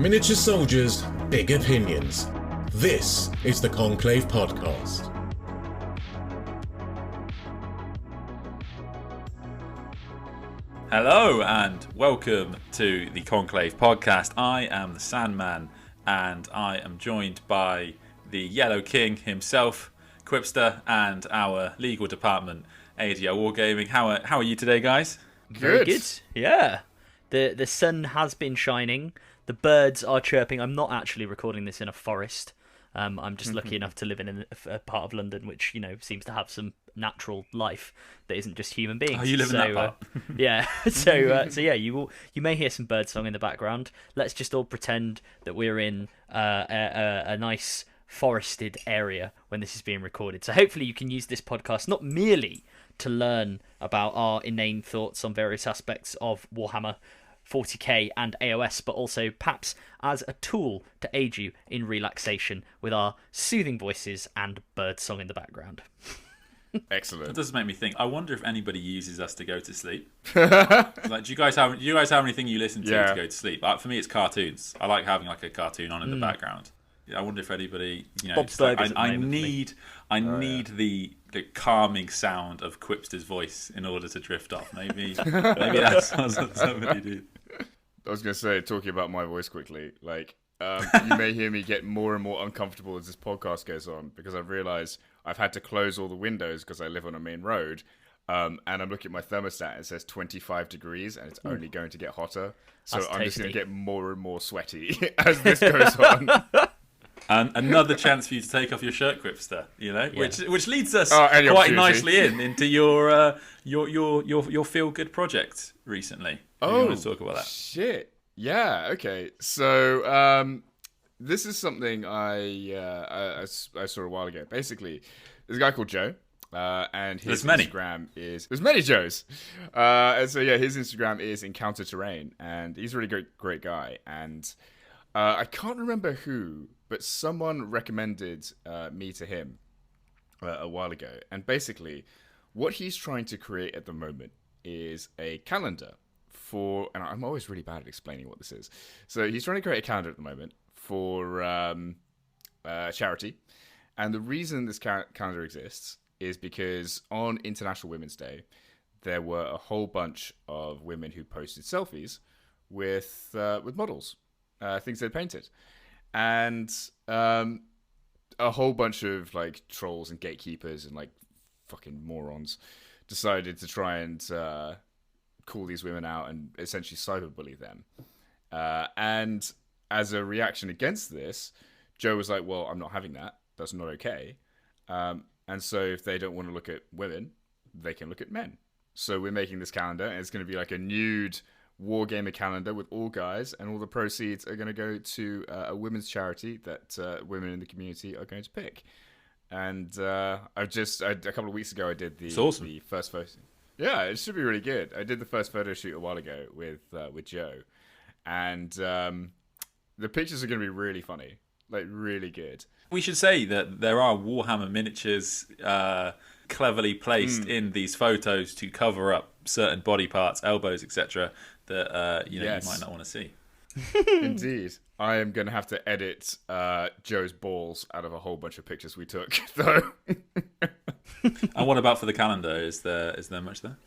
Miniature soldiers, big opinions. This is the Conclave Podcast. Hello and welcome to the Conclave Podcast. I am the Sandman and I am joined by the Yellow King himself, Quipster, and our legal department, ADL Wargaming. How are you today, guys? Very good. Yeah. The sun has been shining. The birds are chirping. I'm not actually recording this in a forest. I'm just lucky enough to live in a part of London which, seems to have some natural life that isn't just human beings. Oh, you live in that part? Yeah. So yeah, you may hear some birdsong in the background. Let's just all pretend that we're in a nice forested area when this is being recorded. So hopefully you can use this podcast not merely to learn about our inane thoughts on various aspects of Warhammer 40k and AOS, but also perhaps as a tool to aid you in relaxation with our soothing voices and birdsong in the background. Excellent. That does make me think. I wonder if anybody uses us to go to sleep. Like, do you guys have anything you listen to go to sleep? For me, it's cartoons. I like having like a cartoon on in the background. I wonder if anybody, Bob's like, Burgers I need the calming sound of Quipster's voice in order to drift off. Maybe that's what somebody did. I was going to say, talking about my voice quickly, you may hear me get more and more uncomfortable as this podcast goes on, because I've realised I've had to close all the windows because I live on a main road, and I'm looking at my thermostat and it says 25 degrees and it's only going to get hotter. So That's I'm just going tasty. to get more and more sweaty as this goes on. And another chance for you to take off your shirt, Quipster. Which leads us any quite opportunity. nicely into your feel good project recently. You want to talk about that? Shit. Yeah. Okay. So this is something I saw a while ago. Basically, there's a guy called Joe, and his Instagram is there's many Joes, and so yeah, his Instagram is Encounter Terrain, and he's a really great guy. And I can't remember who, but someone recommended me to him a while ago. And basically, what he's trying to create at the moment is a calendar for, and I'm always really bad at explaining what this is. So he's trying to create a calendar at the moment for charity. And the reason this calendar exists is because on International Women's Day, there were a whole bunch of women who posted selfies with models, things they'd painted. And a whole bunch of like trolls and gatekeepers and like fucking morons decided to try and call these women out and essentially cyberbully them. And as a reaction against this, Joe was like, well, I'm not having that. That's not okay. And so if they don't want to look at women, they can look at men. So we're making this calendar, and it's going to be like a nude Wargamer calendar with all guys, and all the proceeds are going to go to a women's charity that women in the community are going to pick. And a couple of weeks ago, I did the first photo. Yeah, it should be really good. I did the first photo shoot a while ago with Joe, and the pictures are going to be really funny, like really good. We should say that there are Warhammer miniatures cleverly placed in these photos to cover up certain body parts, elbows, etc. that you might not want to see. Indeed. I am going to have to edit Joe's balls out of a whole bunch of pictures we took, though. And what about for the calendar? Is there much there?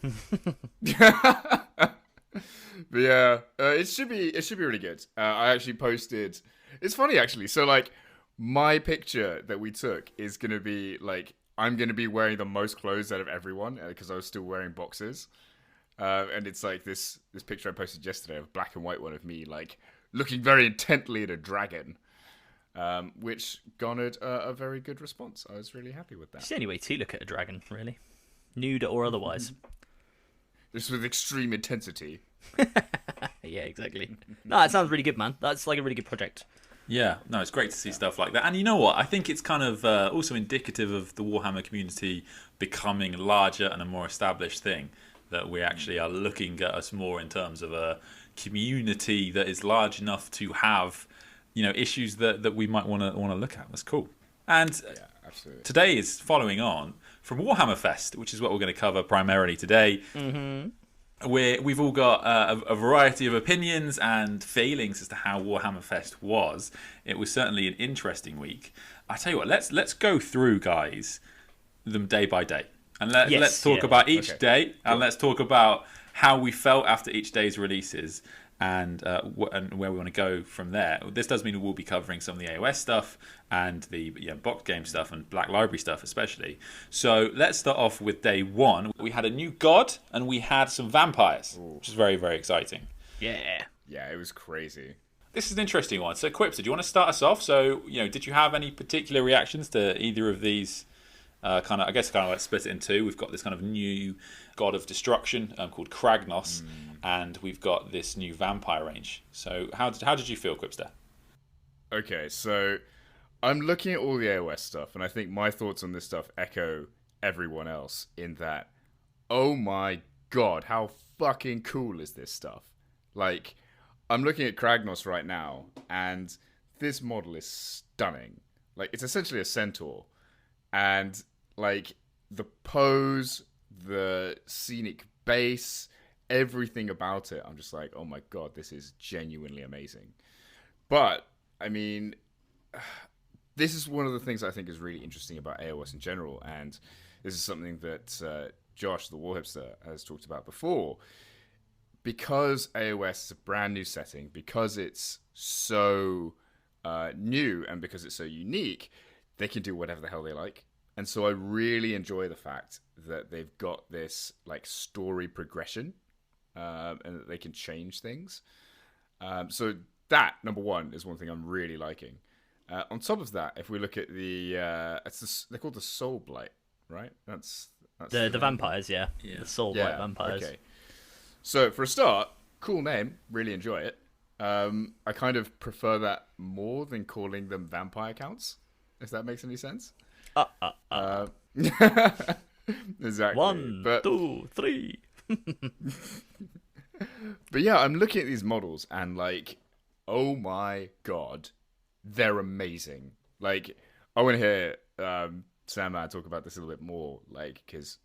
But yeah, it should be really good. I actually posted. It's funny actually. So like, my picture that we took is going to be like, I'm going to be wearing the most clothes out of everyone because I was still wearing boxers. And it's like this picture I posted yesterday, a black and white one of me like looking very intently at a dragon, which garnered a very good response. I was really happy with that. It's the only way to look at a dragon, really. Nude or otherwise. This with extreme intensity. Yeah, exactly. No, it sounds really good, man. That's like a really good project. Yeah, no, it's great to see stuff like that. And you know what? I think it's kind of also indicative of the Warhammer community becoming larger and a more established thing, that we actually are looking at us more in terms of a community that is large enough to have, issues that we might want to look at. That's cool. And today is following on from Warhammer Fest, which is what we're going to cover primarily today. Mm-hmm. we've all got a variety of opinions and feelings as to how Warhammer Fest was. It was certainly an interesting week. I tell you what, let's go through, guys, them day by day, and let's talk about each day, and let's talk about how we felt after each day's releases, and where we want to go from there. This does mean we'll be covering some of the AOS stuff and the box game stuff and Black Library stuff especially. So let's start off with day one. We had a new god and we had some vampires, which is very, very exciting. Yeah, it was crazy. This is an interesting one. So Quipster, do you want to start us off? So, did you have any particular reactions to either of these? Kind of like split it in two. We've got this kind of new god of destruction called Kragnos, and we've got this new vampire range. So how did you feel, Quipster? Okay, so I'm looking at all the AOS stuff, and I think my thoughts on this stuff echo everyone else in that, oh my god, how fucking cool is this stuff? Like, I'm looking at Kragnos right now, and this model is stunning. Like, it's essentially a centaur, and like the pose, the scenic base, everything about it, I'm just like, oh my god, this is genuinely amazing. But I mean, this is one of the things I think is really interesting about AOS in general, and this is something that Josh, the Warhipster, has talked about before. Because AOS is a brand new setting, because it's so new, and because it's so unique, they can do whatever the hell they like. And so I really enjoy the fact that they've got this like story progression, and that they can change things. So that, number one, is one thing I'm really liking. On top of that, if we look at they're called the Soul Blight, right? That's the vampires, the Soul Blight vampires. Okay. So for a start, cool name, really enjoy it. I kind of prefer that more than calling them vampire counts, if that makes any sense. Exactly. 1, 2, 3. But yeah, I'm looking at these models and like, oh my god, they're amazing. Like, I want to hear Sandman talk about this a little bit more, like, because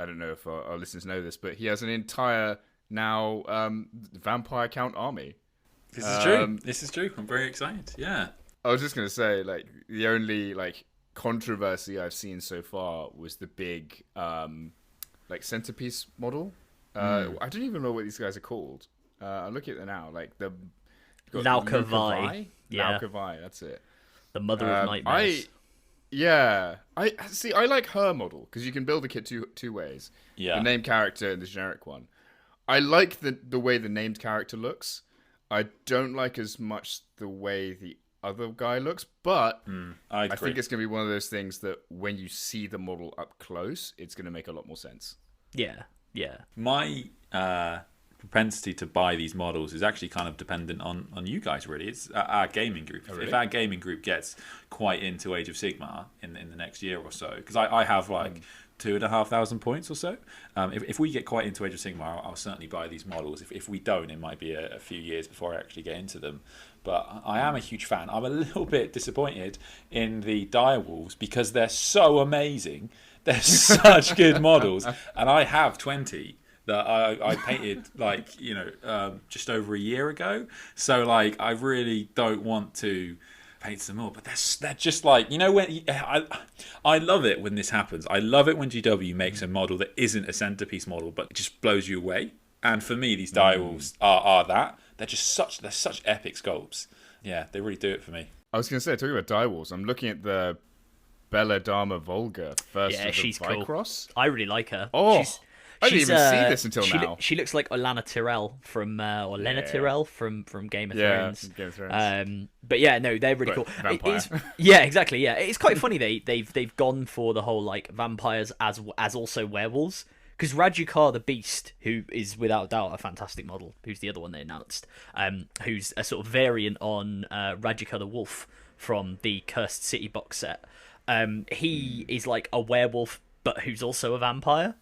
I don't know if our listeners know this, but he has an entire now vampire count army. This is true. This is true. I'm very excited. Yeah. I was just gonna say, like, the only like controversy I've seen so far was the big like centerpiece model. I don't even know what these guys are called. I'm looking at them now, like the Laukavai. Laukavai, that's it. The mother of nightmares. I like her model because you can build a kit two ways. Yeah. The named character and the generic one. I like the way the named character looks. I don't like as much the way the other guy looks, but I think it's going to be one of those things that when you see the model up close, it's going to make a lot more sense. Yeah. My propensity to buy these models is actually kind of dependent on you guys, really. It's our gaming group. Oh, really? If our gaming group gets quite into Age of Sigmar in the next year or so, because I have like 2,500 points or so. If we get quite into Age of Sigmar, I'll certainly buy these models. If we don't, it might be a few years before I actually get into them. But I am a huge fan. I'm a little bit disappointed in the direwolves because they're so amazing. They're such good models, and I have 20 that I painted just over a year ago. So like I really don't want to paint some more, but they're just like, when I love it when this happens. I love it when GW makes a model that isn't a centerpiece model but it just blows you away. And for me, these direwolves are that. They're such epic sculpts. Yeah, they really do it for me. I was going to say, talking about direwolves, I'm looking at the Belladama Volga first. Yeah, she's Vicross. Cool. I really like her. Oh, I didn't even see this until now. She looks like Olenna Tyrell from Lena Tyrell from Game of Thrones. Game of Thrones. But yeah, no, they're really cool. Yeah, exactly. Yeah, it's quite funny they've gone for the whole like vampires as also werewolves. Because Rajukar the Beast, who is without doubt a fantastic model, who's the other one they announced, who's a sort of variant on Rajukar the Wolf from the Cursed City box set. He is like a werewolf, but who's also a vampire.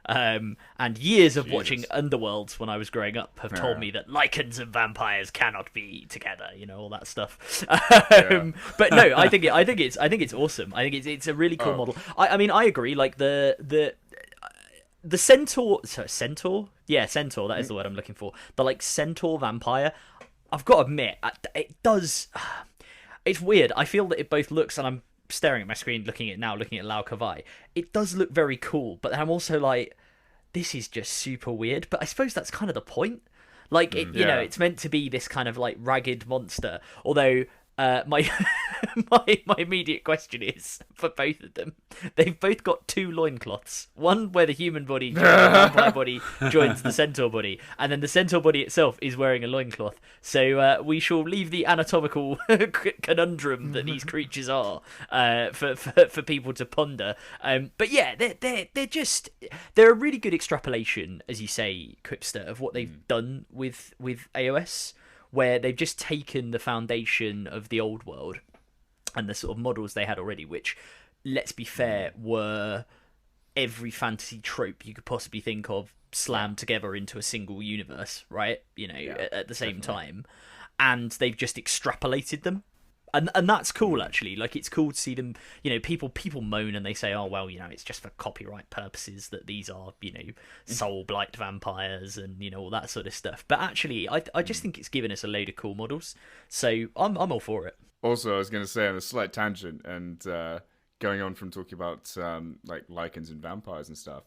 And years of watching Underworlds when I was growing up have told me that lycans and vampires cannot be together, all that stuff. But no, I think it's awesome. I think it's a really cool model. I mean, I agree. Like the the centaur. So centaur, yeah, centaur. That is the word I'm looking for. The like centaur vampire. I've got to admit, it does. It's weird. I feel that it both looks, and I'm staring at my screen, looking at Lau Kavai. It does look very cool, but I'm also like, this is just super weird. But I suppose that's kind of the point. Like, you know, it's meant to be this kind of like ragged monster. Although my my immediate question is for both of them, they've both got 2 loincloths. One where the human body joins the vampire body joins the centaur body, and then the centaur body itself is wearing a loincloth. So we shall leave the anatomical conundrum that these creatures are for people to ponder. But yeah, they're a really good extrapolation, as you say, Quipster, of what they've done with AOS, where they've just taken the foundation of the old world and the sort of models they had already, which, let's be fair, were every fantasy trope you could possibly think of slammed together into a single universe, right? You know, at the same time. And they've just extrapolated them. And that's cool, actually. Like, it's cool to see them, you know, people moan and they say, oh, well, you know, it's just for copyright purposes that these are, you know, soul blight vampires and, you know, all that sort of stuff. But actually, I just think it's given us a load of cool models. So I'm all for it. Also, I was going to say, on a slight tangent, and going on from talking about, like, lichens and vampires and stuff,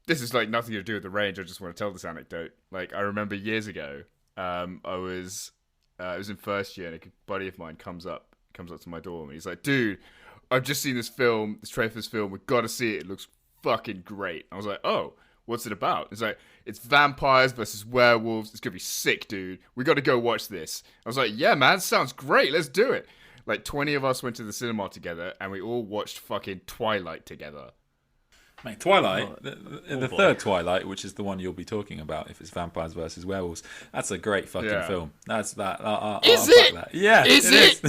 this is, like, nothing to do with the range. I just want to tell this anecdote. Like, I remember years ago, I was in first year, and a buddy of mine comes up to my dorm, and he's like, dude, I've just seen this trailer for this film, we've got to see it, it looks fucking great. I was like, oh, what's it about? It's like, it's vampires versus werewolves, it's gonna be sick, dude, we got to go watch this. I was like, yeah, man, sounds great, let's do it. Like, 20 of us went to the cinema together, and we all watched fucking Twilight together. Mate, Twilight, the third Twilight, which is the one you'll be talking about, if it's vampires versus werewolves, that's a great fucking film. That's that. Is it? That. Yeah, is it?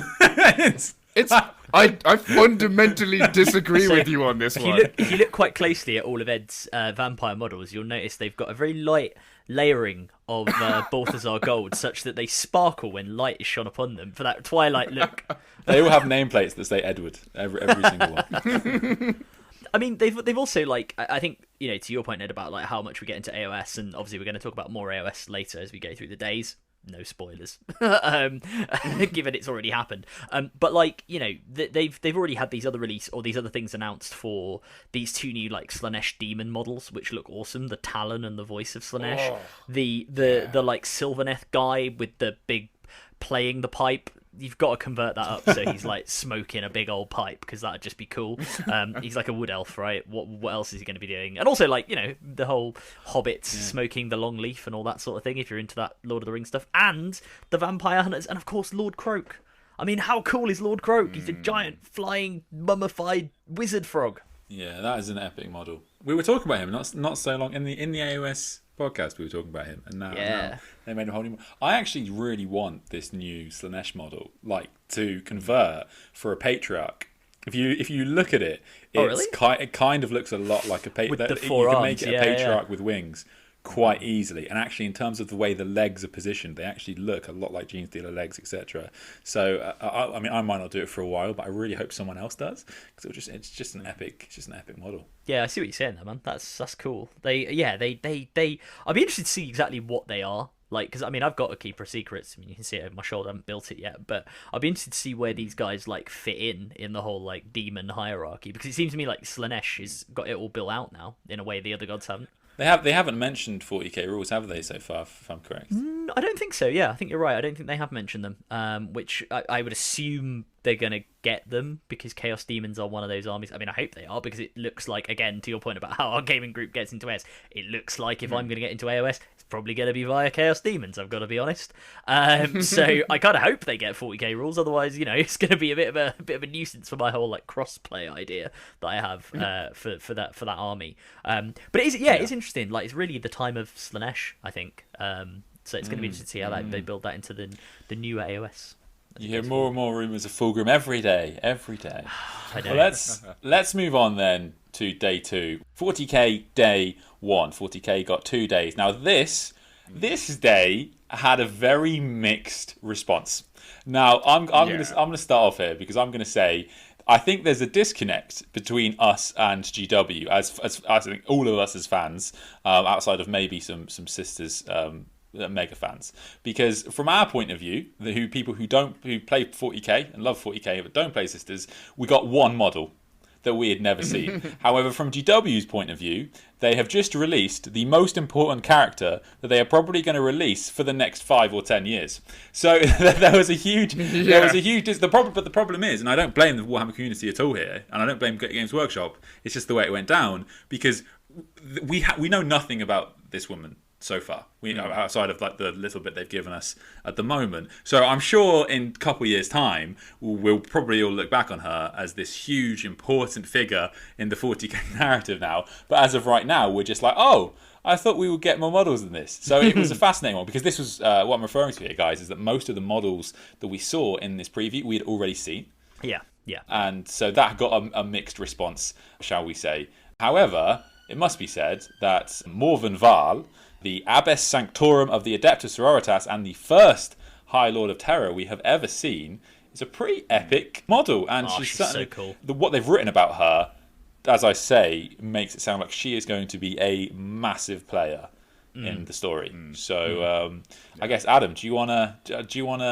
It's. I fundamentally disagree with you on this one. If you look quite closely at all of Ed's vampire models, you'll notice they've got a very light layering of Balthazar gold, such that they sparkle when light is shone upon them for that Twilight look. They all have nameplates that say Edward, every single one. I mean, they've also, like, I think, you know, to your point, Ed, about like how much we get into AOS, and obviously we're going to talk about more AOS later as we go through the days. No spoilers, given it's already happened. But like, you know, they've already had these other release or these other things announced for these 2 new like Slaanesh demon models, which look awesome. The Talon and the voice of Slaanesh. The like Sylvaneth guy with the big playing the pipe. You've got to convert that up so he's like smoking a big old pipe, because that'd just be cool. He's like a wood elf, right? What else is he going to be doing? And also, like, you know, the whole hobbits smoking the long leaf and all that sort of thing, if you're into that Lord of the Rings stuff. And the vampire hunters, and of course Lord Croak. I mean, how cool is Lord Croak? He's a giant flying mummified wizard frog. Yeah, that is an epic model. We were talking about him not so long in the AOS podcast. We were talking about him, and now they made a whole new. I actually really want this new Slaanesh model, like, to convert for a patriarch. If you look at it, it kind of looks a lot like a patriarch. With the 4 you can arms, make it a patriarch with wings quite easily, and actually in terms of the way the legs are positioned, they actually look a lot like Genestealer legs, etc. So I mean, I might not do it for a while, but I really hope someone else does, because it's just an epic model. Yeah, I see what you're saying there, man. That's cool. I'd be interested to see exactly what they are. Like, because I mean, I've got a Keeper of Secrets. I mean, you can see it over my shoulder. I haven't built it yet, but I'd be interested to see where these guys like fit in the whole like demon hierarchy, because it seems to me like Slaanesh has got it all built out now in a way the other gods haven't. They haven't mentioned 40k rules, have they, so far, if I'm correct? I don't think so, yeah. I think you're right. I don't think they have mentioned them, which I would assume they're going to get them, because Chaos Demons are one of those armies. I mean, I hope they are, because it looks like, again, to your point about how our gaming group gets into AOS, it looks like if I'm going to get into AOS, it's probably going to be via Chaos Demons, I've got to be honest. So I kind of hope they get 40k rules, otherwise, you know, it's going to be a bit of a nuisance for my whole like cross-play idea that I have for that army. But it's interesting. Like, it's really the time of Slaanesh, I think. So it's going to be interesting to see how they build that into the new AOS. You hear more and more rumours of Fulgrim every day. I know. Well, let's move on then to day 2. 40k day 1. 40k got 2 days. Now this day had a very mixed response. Now I'm going to start off here, because I'm going to say I think there's a disconnect between us and GW, as I think all of us as fans, outside of maybe some sisters. Mega fans, because from our point of view, people who play 40k and love 40k but don't play sisters, we got one model that we had never seen. However, from GW's point of view, they have just released the most important character that they are probably going to release for the next 5 or 10 years. So there was a huge but the problem is, and I don't blame the Warhammer community at all here, and I don't blame Games Workshop, it's just the way it went down, because we know nothing about this woman so far, outside of like the little bit they've given us at the moment. So I'm sure in a couple of years' time, we'll probably all look back on her as this huge, important figure in the 40k narrative now. But as of right now, we're just like, oh, I thought we would get more models than this. So it was a fascinating one, because this was what I'm referring to here, guys, is that most of the models that we saw in this preview, we had already seen. Yeah. And so that got a mixed response, shall we say. However, it must be said that Morven Val, the Abbess Sanctorum of the Adeptus Sororitas and the first High Lord of Terror we have ever seen, is a pretty epic model. And she's so cool. What they've written about her, as I say, makes it sound like she is going to be a massive player in the story. So I guess, Adam, do you wanna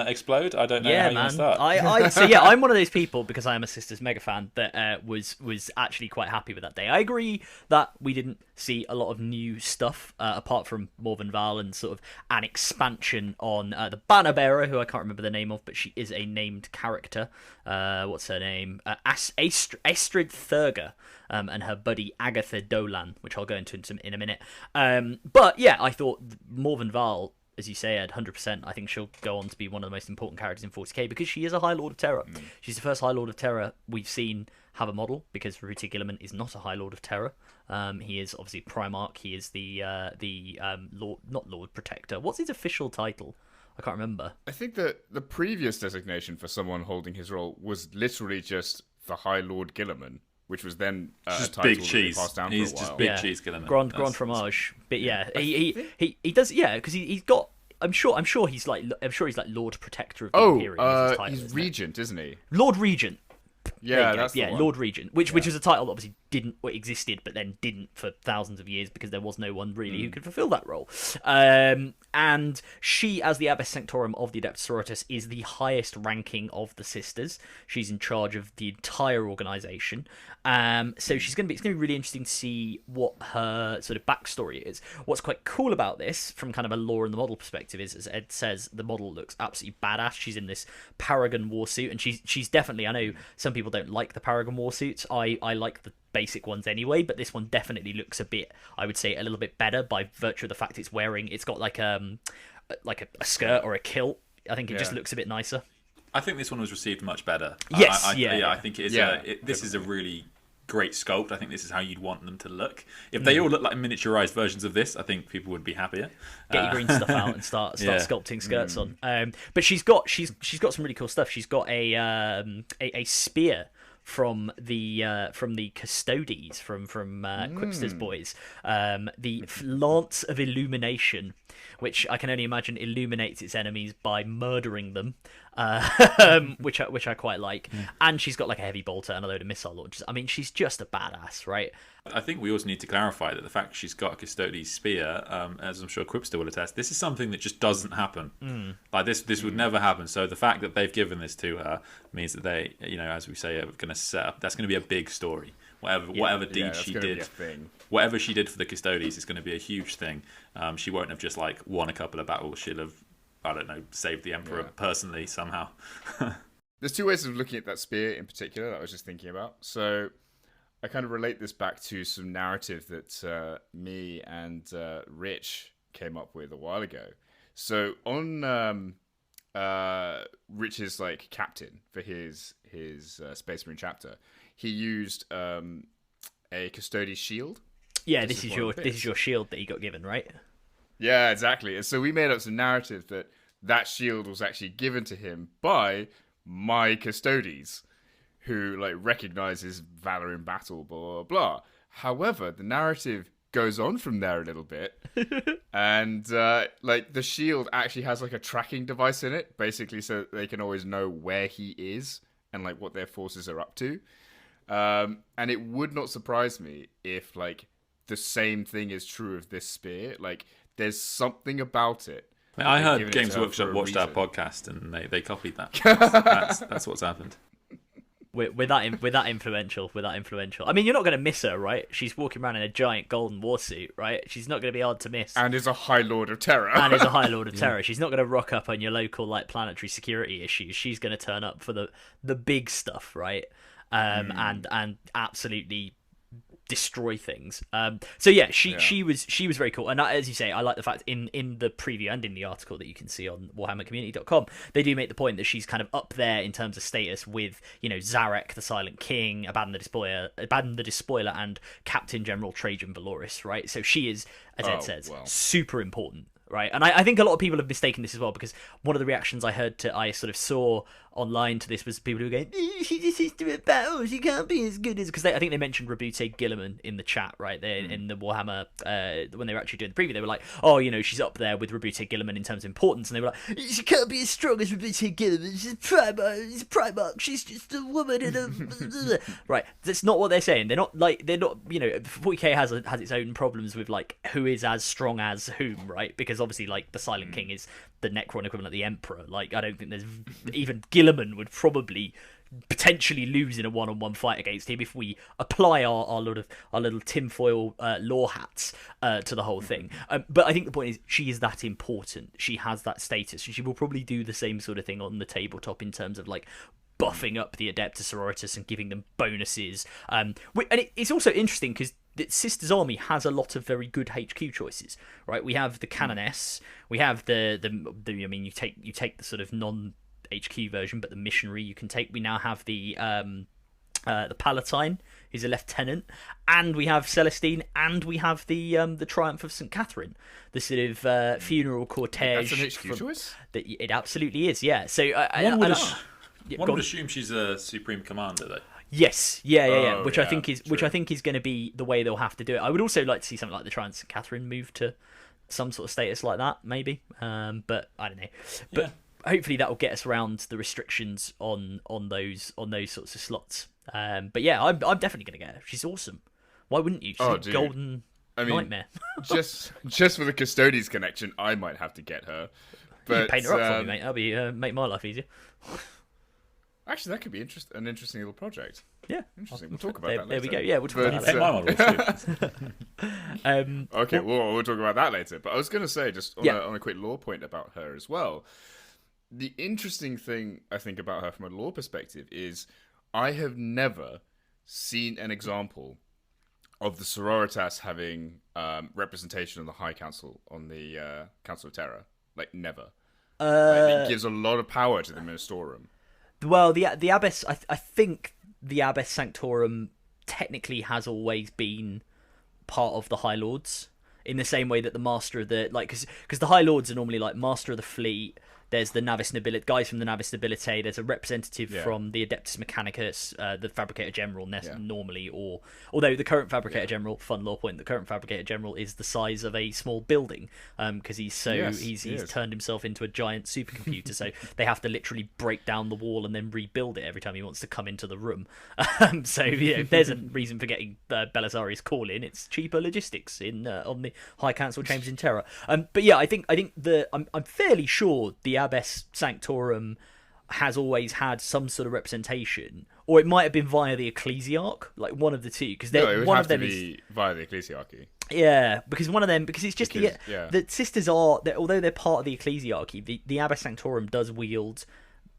explode? I don't know how you want to start. So I'm one of those people, because I am a Sisters mega fan, that was actually quite happy with that day. I agree that we didn't see a lot of new stuff apart from Morven Val and sort of an expansion on the banner bearer, who I can't remember the name of, but she is a named character. What's her name? Estrid Thurger. And her buddy Agatha Dolan, which I'll go into in a minute. But yeah, I thought Morven Val, as you say, Ed, 100%. I think she'll go on to be one of the most important characters in 40k, because she is a High Lord of Terror. She's the first High Lord of Terror we've seen have a model, because Ruti Gilliman is not a High Lord of Terror. He is obviously Primarch. He is the Lord, not Lord Protector. What's his official title? I can't remember. I think that the previous designation for someone holding his role was literally just the High Lord Gilliman, which was then a title big that cheese. Passed down He's for a while. just big cheese Gilliman. Grand Fromage. But yeah, he does. Yeah, because he's got. I'm sure he's like Lord Protector of the Imperium. He's Regent, isn't he? Lord Regent. Yeah, that's the one. Lord Regent, which was a title that obviously existed, but then didn't for thousands of years, because there was no one really who could fulfill that role. And she, as the Abbess Sanctorum of the Adeptus Sororitas, is the highest ranking of the sisters. She's in charge of the entire organisation. So it's going to be really interesting to see what her sort of backstory is. What's quite cool about this, from kind of a lore and the model perspective, is, as Ed says, the model looks absolutely badass. She's in this Paragon warsuit, and she's definitely. I know some people don't like the Paragon warsuits. I like the basic ones anyway, but this one definitely looks a bit, I would say, a little bit better by virtue of the fact it's got like a skirt or a kilt. I think it just looks a bit nicer. I think this one was received much better. Yes, I think it is. This is a really great sculpt. I think this is how you'd want them to look. If they all look like miniaturized versions of this, I think people would be happier. Get your green stuff out and start sculpting skirts on. But she's got some really cool stuff. She's got a spear from the Custodes from Quipster's boys, the Lance of Illumination, which I can only imagine illuminates its enemies by murdering them, which I quite like. And she's got like a heavy bolter and a load of missile launchers. I mean, she's just a badass, right? I think we also need to clarify that the fact she's got a Custodes spear, as I'm sure Quipster will attest, this is something that just doesn't happen. Like this would never happen. So the fact that they've given this to her means that they, as we say, are going to set up. That's going to be a big story. Whatever deed she did, whatever she did for the Custodes is going to be a huge thing. She won't have just like won a couple of battles. She'll have, I don't know, saved the Emperor personally somehow. There's two ways of looking at that spear in particular that I was just thinking about. So I kind of relate this back to some narrative that me and Rich came up with a while ago. So on Rich's like captain for his Space Marine chapter, he used a Custodes shield. Yeah, this is your shield that he got given, right? Yeah, exactly. And so we made up some narrative that shield was actually given to him by my Custodes, who like recognizes valor in battle, blah blah blah. However, the narrative goes on from there a little bit, and like the shield actually has like a tracking device in it, basically, so that they can always know where he is and like what their forces are up to. And it would not surprise me if like the same thing is true of this spear. Like there's something about it. I heard Games Workshop watched our podcast and they copied that. That's what's happened. We're that influential. I mean, you're not going to miss her, right? She's walking around in a giant golden warsuit, right? She's not going to be hard to miss. And is a High Lord of Terror. Terror. She's not going to rock up on your local like planetary security issues. She's going to turn up for the big stuff, right? And absolutely destroy things. So yeah, she was very cool. And as you say, I like the fact in the preview and in the article that you can see on warhammercommunity.com, they do make the point that she's kind of up there in terms of status with, you know, Zarek the Silent King, Abaddon the Despoiler, and Captain General Trajan Valoris, right? So she is, as Ed says, super important. Right, and I think a lot of people have mistaken this as well, because one of the reactions I sort of saw online to this was people who were going, she just is doing battle, she can't be as good as, because I think they mentioned Rabute Gilliman in the chat, right, there in the Warhammer, when they were actually doing the preview, they were like, oh, you know, she's up there with Rabute Gilliman in terms of importance, and they were like, she can't be as strong as Rabute Gilliman, she's a Primarch, she's just a woman in a... Right, that's not what they're saying. They're not, you know, 40k has its own problems with, like, who is as strong as whom, right, because obviously, like, the Silent King is the Necron equivalent of the Emperor. Like, I don't think there's... Even Gilliman would probably potentially lose in a one-on-one fight against him if we apply our little tinfoil lore hats to the whole thing. But I think the point is, she is that important. She has that status, and she will probably do the same sort of thing on the tabletop in terms of, like, buffing up the Adeptus Sororitas and giving them bonuses. And it's also interesting because the Sisters Army has a lot of very good HQ choices, right? We have the Canoness, we have the I mean, you take the sort of non-HQ version, but the Missionary you can take. We now have the Palatine, who's a lieutenant, and we have Celestine, and we have the Triumph of St. Catherine, the sort of funeral cortege. That's an HQ choice? It absolutely is, yeah. So one would assume she's a Supreme Commander, though. Yes, yeah. Which I think is going to be the way they'll have to do it. I would also like to see something like the Triumph of St. Catherine move to some sort of status like that, maybe. But I don't know. But hopefully that will get us around the restrictions on those sorts of slots. But yeah, I'm definitely going to get her. She's awesome. Why wouldn't you? She's a golden nightmare. just for the Custodes connection, I might have to get her. But you paint her up for me, mate. That'll be make my life easier. Actually, that could be an interesting little project. Yeah, interesting. We'll talk about that later. There we go. Yeah, we'll talk about that later. Okay, we'll talk about that later. But I was going to say, just on a quick lore point about her as well, the interesting thing I think about her from a lore perspective is I have never seen an example of the Sororitas having representation on the High Council, on the Council of Terror. Like, never. It gives a lot of power to the Ministorum. Well, the Abbess, I think the Abbess Sanctorum technically has always been part of the High Lords, in the same way that the Master of the, like, because the High Lords are normally like Master of the Fleet. There's the Navis Nobility, guys from the Navis Nobility. There's a representative from the Adeptus Mechanicus, the Fabricator General, normally, or although the current Fabricator General, fun lore point, the current Fabricator General is the size of a small building, because he's turned himself into a giant supercomputer, so they have to literally break down the wall and then rebuild it every time he wants to come into the room. So if there's a reason for getting Belisarius call in, it's cheaper logistics on the High Council Chambers in Terra. But yeah, I think I'm fairly sure the Abbess Sanctorum has always had some sort of representation, or it might have been via the Ecclesiarch, like one of the two. Because one of them is via the Ecclesiarchy. Yeah, because it's just the sisters are, although they're part of the Ecclesiarchy, the Abbess Sanctorum does wield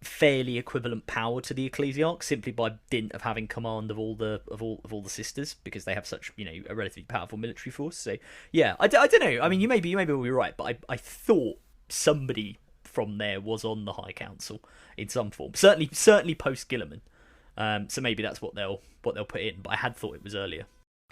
fairly equivalent power to the Ecclesiarch, simply by dint of having command of all the sisters, because they have such, you know, a relatively powerful military force. So yeah, I don't know. I mean, you maybe will be right, but I thought somebody from there was on the High Council in some form. Certainly post Gilliman. So maybe that's what they'll put in. But I had thought it was earlier.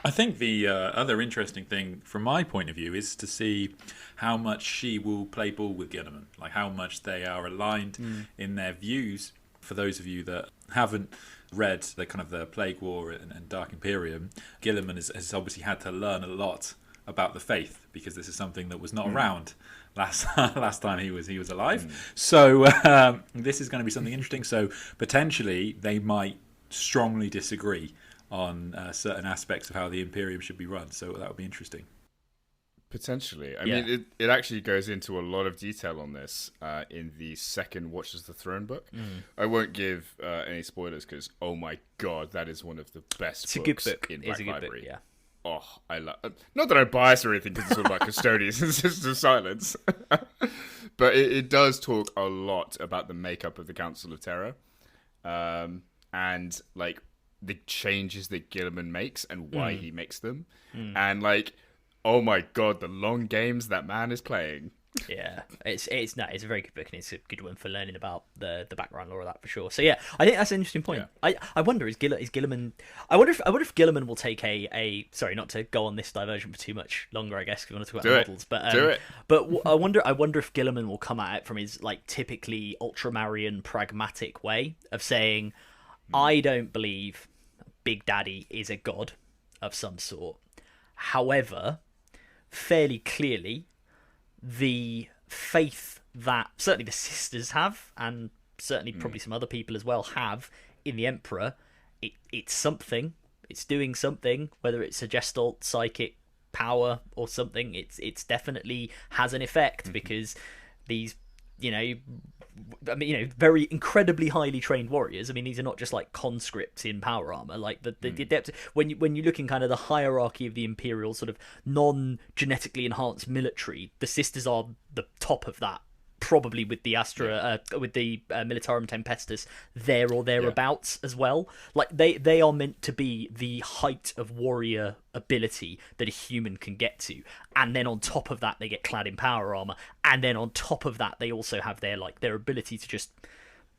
I think the other interesting thing from my point of view is to see how much she will play ball with Gilliman, like how much they are aligned in their views. For those of you that haven't read the kind of the Plague War and Dark Imperium, Gilliman has obviously had to learn a lot about the faith, because this is something that was not around last time he was alive. So this is going to be something interesting. So potentially they might strongly disagree on certain aspects of how the Imperium should be run. So that would be interesting. Potentially. I mean, it actually goes into a lot of detail on this in the second Watches of the Throne book. I won't give any spoilers because, oh my god, that is one of the best books in Black Library. Yeah. Oh, I love. Not that I'm biased or anything, because it's all about custodians and Sisters of Silence, but it does talk a lot about the makeup of the Council of Terror, and like the changes that Guilliman makes and why he makes them, and like, oh my god, the long games that man is playing. Yeah, it's a very good book, and it's a good one for learning about the background lore of that for sure. So yeah, I think that's an interesting point. Yeah. I wonder is Guilliman. I wonder if Guilliman will take a sorry, not to go on this diversion for too much longer. I guess because we want to talk about models, but do it. But I wonder if Guilliman will come at it from his like typically Ultramarine pragmatic way of saying, I don't believe Big Daddy is a god of some sort. However, fairly clearly, the faith that certainly the sisters have, and certainly probably some other people as well have in the Emperor, it's something. It's doing something, whether it's a gestalt, psychic power or something. It's definitely has an effect because these, very incredibly highly trained warriors. I mean, these are not just like conscripts in power armor. Like the adept. When you look in kind of the hierarchy of the Imperial sort of non-genetically enhanced military, the sisters are the top of that. Probably with the Militarum Tempestus there or thereabouts as well. Like they are meant to be the height of warrior ability that a human can get to, and then on top of that they get clad in power armor, and then on top of that they also have their ability to just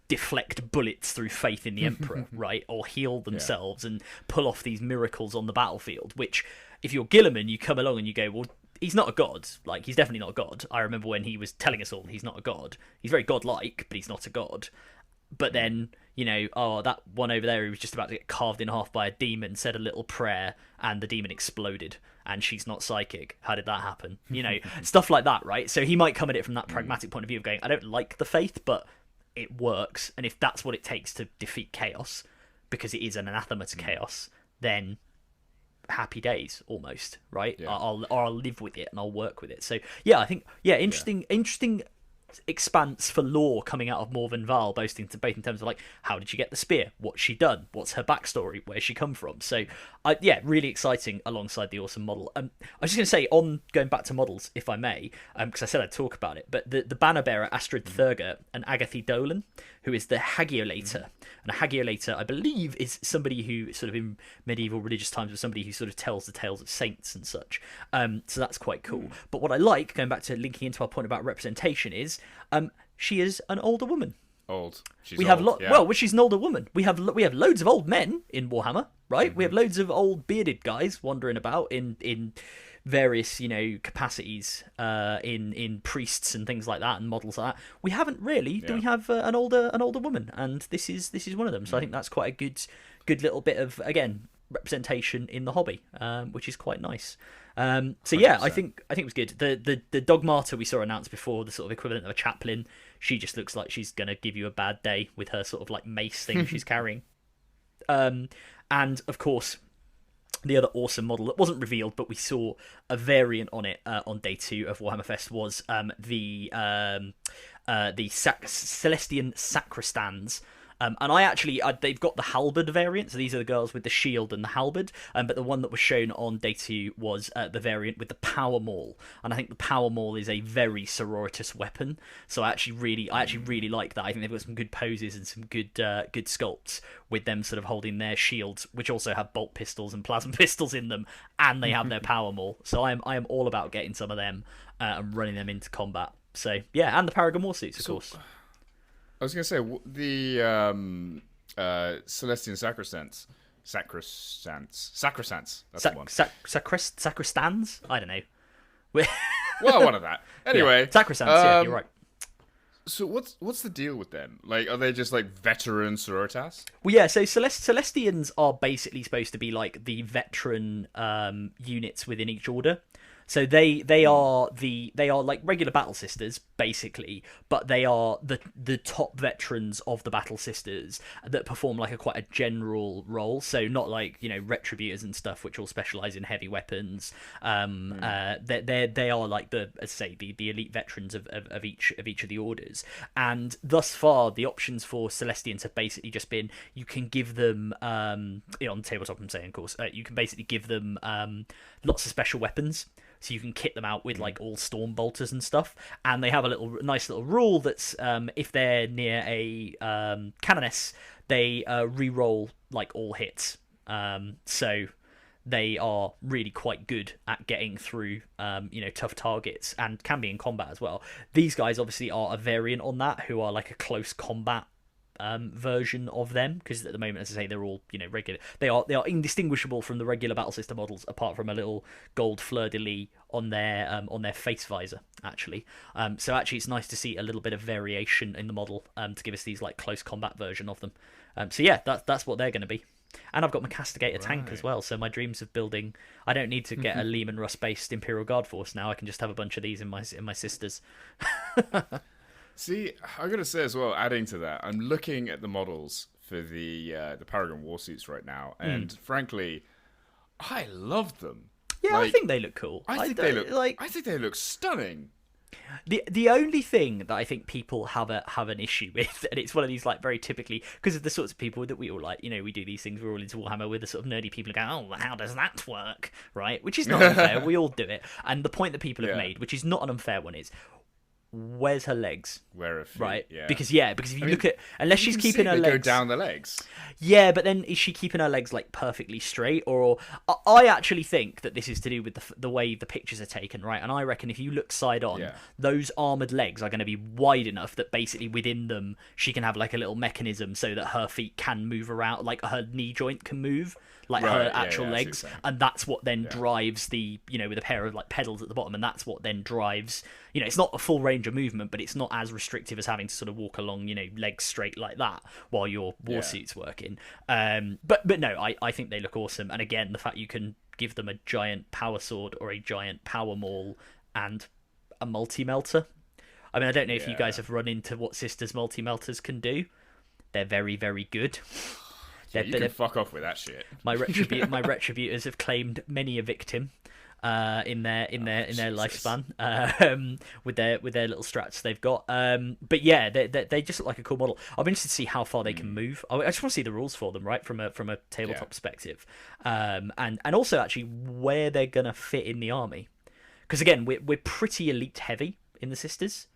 deflect bullets through faith in the Emperor, right, or heal themselves and pull off these miracles on the battlefield. Which, if you're Guilliman, you come along and you go, well, he's not a god. Like, he's definitely not a god. I remember when he was telling us all he's not a god. He's very godlike, but he's not a god. But then, that one over there who was just about to get carved in half by a demon said a little prayer and the demon exploded and she's not psychic. How did that happen? Stuff like that, right? So he might come at it from that pragmatic point of view of going, I don't like the faith, but it works. And if that's what it takes to defeat chaos, because it is an anathema to chaos, then happy days almost, right? I'll live with it and I'll work with it. So I think interesting expanse for lore coming out of Morven Val, both in terms of like, how did she get the spear, what's she done, what's her backstory, where's she come from. So really exciting alongside the awesome model. I was just going to say, on going back to models, if I may, because I said I'd talk about it, but the banner bearer Astrid Thurger and Agatha Dolan, who is the Hagiolator. And a Hagiolator, I believe, is somebody who sort of in medieval religious times was somebody who sort of tells the tales of saints and such. So that's quite cool. But what I like, going back to linking into our point about representation, is she is an older woman. Old. She's she's an older woman. We have loads of old men in Warhammer, right? We have loads of old bearded guys wandering about in various capacities in priests and things like that and models like that. We haven't really. Do we have an older woman? And this is one of them. So I think that's quite a good little bit of, again, representation in the hobby, which is quite nice. I think it was good. The Dogmata we saw announced before, the sort of equivalent of a chaplain. She just looks like she's gonna give you a bad day with her sort of like mace thing she's carrying. And of course, the other awesome model that wasn't revealed, but we saw a variant on it on day 2 of Warhammer Fest, was the Celestian Sacristans. And they've got the halberd variant, so these are the girls with the shield and the halberd, but the one that was shown on day 2 was the variant with the power maul, and I think the power maul is a very sororitas weapon, so I actually really like that. I think they've got some good poses and some good sculpts with them sort of holding their shields, which also have bolt pistols and plasma pistols in them, and they have their power maul, so I am all about getting some of them and running them into combat. So yeah, and the Paragon War suits, of course. I was going to say, the Celestian Sacristans. That's the one. Sacristans? I don't know. Well, one of that. Anyway. Sacristans, you're right. So what's the deal with them? Like, are they just like veteran sororitas? Well, yeah, so Celestians are basically supposed to be like the veteran units within each order. So they are like regular Battle Sisters basically, but they are the top veterans of the Battle Sisters that perform like quite a general role. So not like, you know, Retributors and stuff, which all specialize in heavy weapons. They are like the, as I say, the elite veterans of each of the orders. And thus far, the options for Celestians have basically just been, you can give them on the tabletop. I'm saying, of course, you can basically give them lots of special weapons. So you can kit them out with like all storm bolters and stuff, and they have a nice little rule that's if they're near a canoness, they re-roll like all hits. So they are really quite good at getting through tough targets, and can be in combat as well. These guys obviously are a variant on that, who are like a close combat version of them, because at the moment, as I say, they're all, you know, regular. They are indistinguishable from the regular battle system models, apart from a little gold fleur-de-lis on their face visor, actually. So actually, it's nice to see a little bit of variation in the model to give us these like close combat version of them. So yeah, that's what they're going to be. And I've got my Castigator tank as well, so my dreams of building, I don't need to get a Lehman Russ based Imperial Guard force now. I can just have a bunch of these in my sisters. See, I gotta say as well, adding to that, I'm looking at the models for the Paragon Warsuits right now, and frankly, I love them. Yeah, I think they look cool. I think they look stunning. The only thing that I think people have an issue with, and it's one of these like very typically, because of the sorts of people that we all like, you know, we do these things, we're all into Warhammer, we're the sort of nerdy people who go, oh, how does that work, right? Which is not unfair. We all do it. And the point that people have made, which is not an unfair one, is, where's her legs? Where are her feet? Right? Yeah. Because if you look at, unless she's keeping her legs, go down the legs. Yeah, but then is she keeping her legs like perfectly straight? Or I actually think that this is to do with the way the pictures are taken, right? And I reckon if you look side on, those armored legs are going to be wide enough that basically within them she can have like a little mechanism so that her feet can move around, like her knee joint can move, like her actual legs, and that's what then drives the, you know, with a pair of like pedals at the bottom, and that's what then drives, you know, it's not a full range of movement, but it's not as restrictive as having to sort of walk along, you know, legs straight like that while your warsuit's working. But no, I think they look awesome, and again, the fact you can give them a giant power sword or a giant power maul and a multi-melter. I mean, I don't know if you guys have run into what Sisters multi-melters can do. They're very, very good. You can fuck off with that shit. My Retributors have claimed many a victim in their lifespan with their little strats they've got. But yeah, they just look like a cool model. I'm interested to see how far they can move. I just want to see the rules for them, right, from a tabletop perspective, and also actually where they're gonna fit in the army. Because again, we're pretty elite heavy in the Sisters.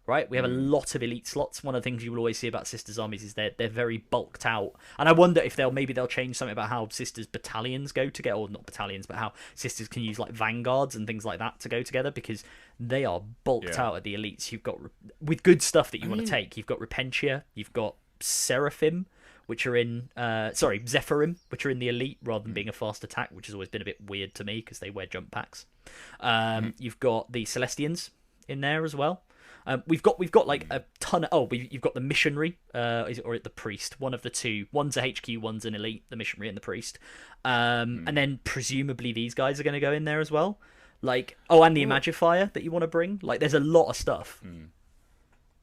Right, we have a lot of elite slots. One of the things you will always see about Sisters armies is they're very bulked out, and I wonder if they'll change something about how Sisters battalions go together, or not battalions, but how Sisters can use like vanguards and things like that to go together, because they are bulked out at the elites. You've got, with good stuff that you want to take, you've got Repentia, you've got Seraphim, which are in Zephyrim, which are in the elite rather than being a fast attack, which has always been a bit weird to me because they wear jump packs. You've got the Celestians in there as well. We've got like a ton of... you've got the missionary, or the priest, one of the two. One's a HQ, one's an elite, the missionary and the priest. And then presumably these guys are going to go in there as well. Like, and the Imagifier that you want to bring. Like, there's a lot of stuff.